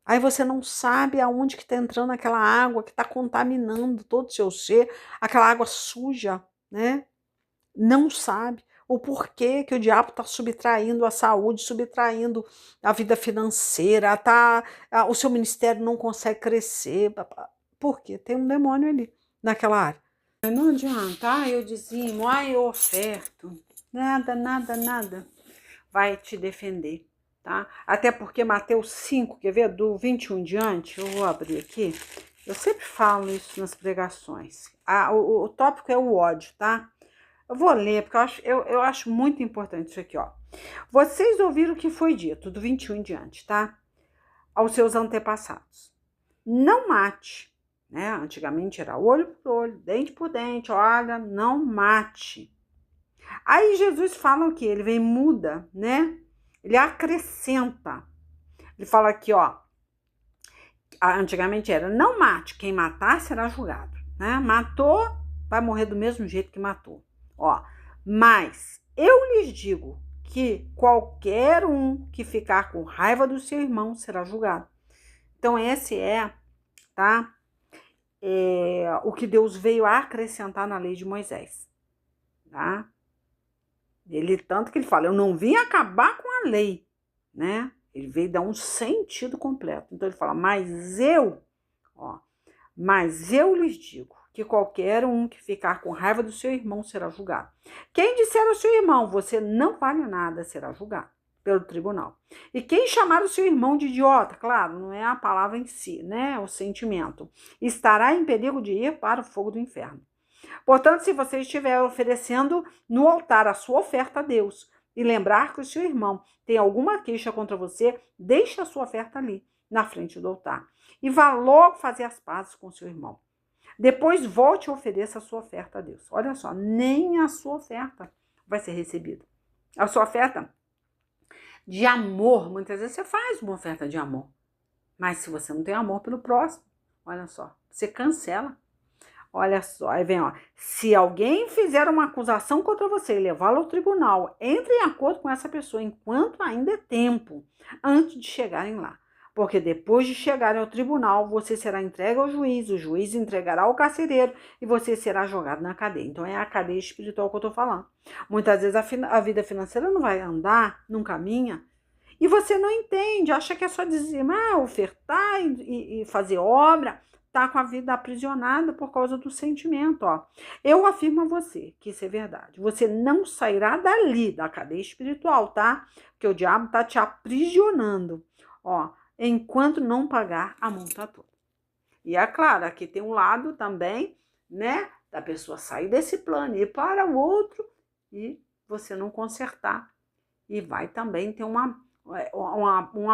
Aí você não sabe aonde que está entrando aquela água que está contaminando todo o seu ser, aquela água suja, né? Não sabe o porquê que o diabo está subtraindo a saúde, subtraindo a vida financeira, o seu ministério não consegue crescer. Por quê? Tem um demônio ali, naquela área. Não adianta, eu dizimo, eu oferto. Nada vai te defender, tá? Até porque Mateus 5, quer ver? Do 21 em diante, eu vou abrir aqui. Eu sempre falo isso nas pregações. O tópico é o ódio, tá? Eu vou ler, porque eu acho muito importante isso aqui, ó. Vocês ouviram o que foi dito, do 21 em diante, tá? Aos seus antepassados. Não mate, né? Antigamente era olho por olho, dente por dente, olha, não mate. Aí Jesus fala o quê? Ele vem muda, né? Ele acrescenta. Ele fala aqui, ó. Antigamente era, não mate, quem matar será julgado, né? Matou, vai morrer do mesmo jeito que matou. Ó, mas eu lhes digo que qualquer um que ficar com raiva do seu irmão será julgado. Então, esse tá? O que Deus veio a acrescentar na lei de Moisés, tá? Tanto que ele fala, eu não vim acabar com a lei, né? Ele veio dar um sentido completo. Então ele fala, mas eu lhes digo que qualquer um que ficar com raiva do seu irmão será julgado. Quem disser ao seu irmão, você não vale nada, será julgado pelo tribunal. E quem chamar o seu irmão de idiota, claro, não é a palavra em si, né? O sentimento, estará em perigo de ir para o fogo do inferno. Portanto, se você estiver oferecendo no altar a sua oferta a Deus e lembrar que o seu irmão tem alguma queixa contra você, deixe a sua oferta ali, na frente do altar. E vá logo fazer as pazes com o seu irmão. Depois volte e ofereça a sua oferta a Deus. Olha só, nem a sua oferta vai ser recebida. A sua oferta de amor, muitas vezes você faz uma oferta de amor. Mas se você não tem amor pelo próximo, olha só, você cancela. Olha só, aí vem, se alguém fizer uma acusação contra você e levá-la ao tribunal, entre em acordo com essa pessoa enquanto ainda é tempo, antes de chegarem lá. Porque depois de chegarem ao tribunal, você será entregue ao juiz, o juiz entregará ao carcereiro e você será jogado na cadeia. Então é a cadeia espiritual que eu estou falando. Muitas vezes a vida financeira não vai andar, não caminha, e você não entende, acha que é só dizimar, ofertar e fazer obra. Tá com a vida aprisionada por causa do sentimento, Eu afirmo a você que isso é verdade. Você não sairá dali, da cadeia espiritual, tá? Porque o diabo tá te aprisionando, enquanto não pagar a multa toda. E é claro, aqui tem um lado também, né, da pessoa sair desse plano e ir para o outro e você não consertar. E vai também ter uma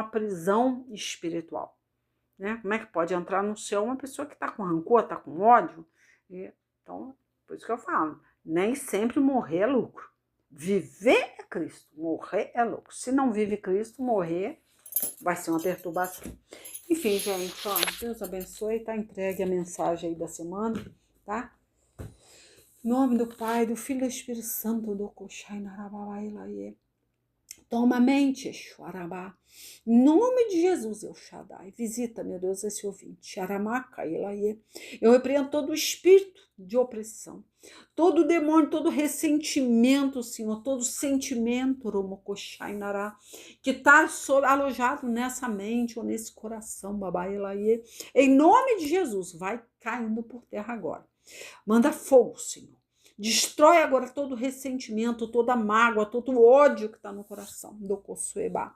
prisão espiritual. Né? Como é que pode entrar no céu uma pessoa que está com rancor, está com ódio? Então, por isso que eu falo, nem sempre morrer é lucro. Viver é Cristo, morrer é lucro. Se não vive Cristo, morrer vai ser uma perturbação. Enfim, gente, Deus abençoe, tá entregue a mensagem aí da semana, tá? Em nome do Pai, do Filho e do Espírito Santo, do Koshai Narababailaiê. Toma a mente, Xuarabá. Em nome de Jesus, El Shaddai, visita, meu Deus, esse ouvinte. Eu repreendo todo o espírito de opressão, todo demônio, todo ressentimento, Senhor, todo sentimento, que está alojado nessa mente ou nesse coração, Babailaie. Em nome de Jesus, vai caindo por terra agora. Manda fogo, Senhor. Destrói agora todo o ressentimento, toda a mágoa, todo o ódio que está no coração do Kosueba.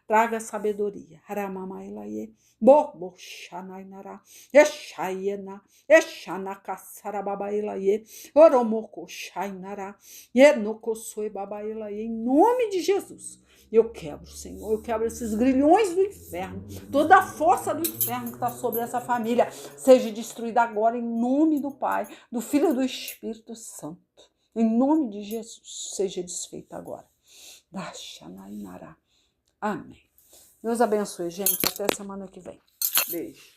Traga sabedoria. Haramamailaie. Boboshanainara. Eshaiena. Eshanakassarababailaie. Oromokoshainara. Enokosuebabailaie. Em nome de Jesus. Eu quebro, Senhor, eu quebro esses grilhões do inferno, toda a força do inferno que está sobre essa família, seja destruída agora em nome do Pai, do Filho e do Espírito Santo. Em nome de Jesus, seja desfeita agora. Amém. Deus abençoe, gente. Até semana que vem. Beijo.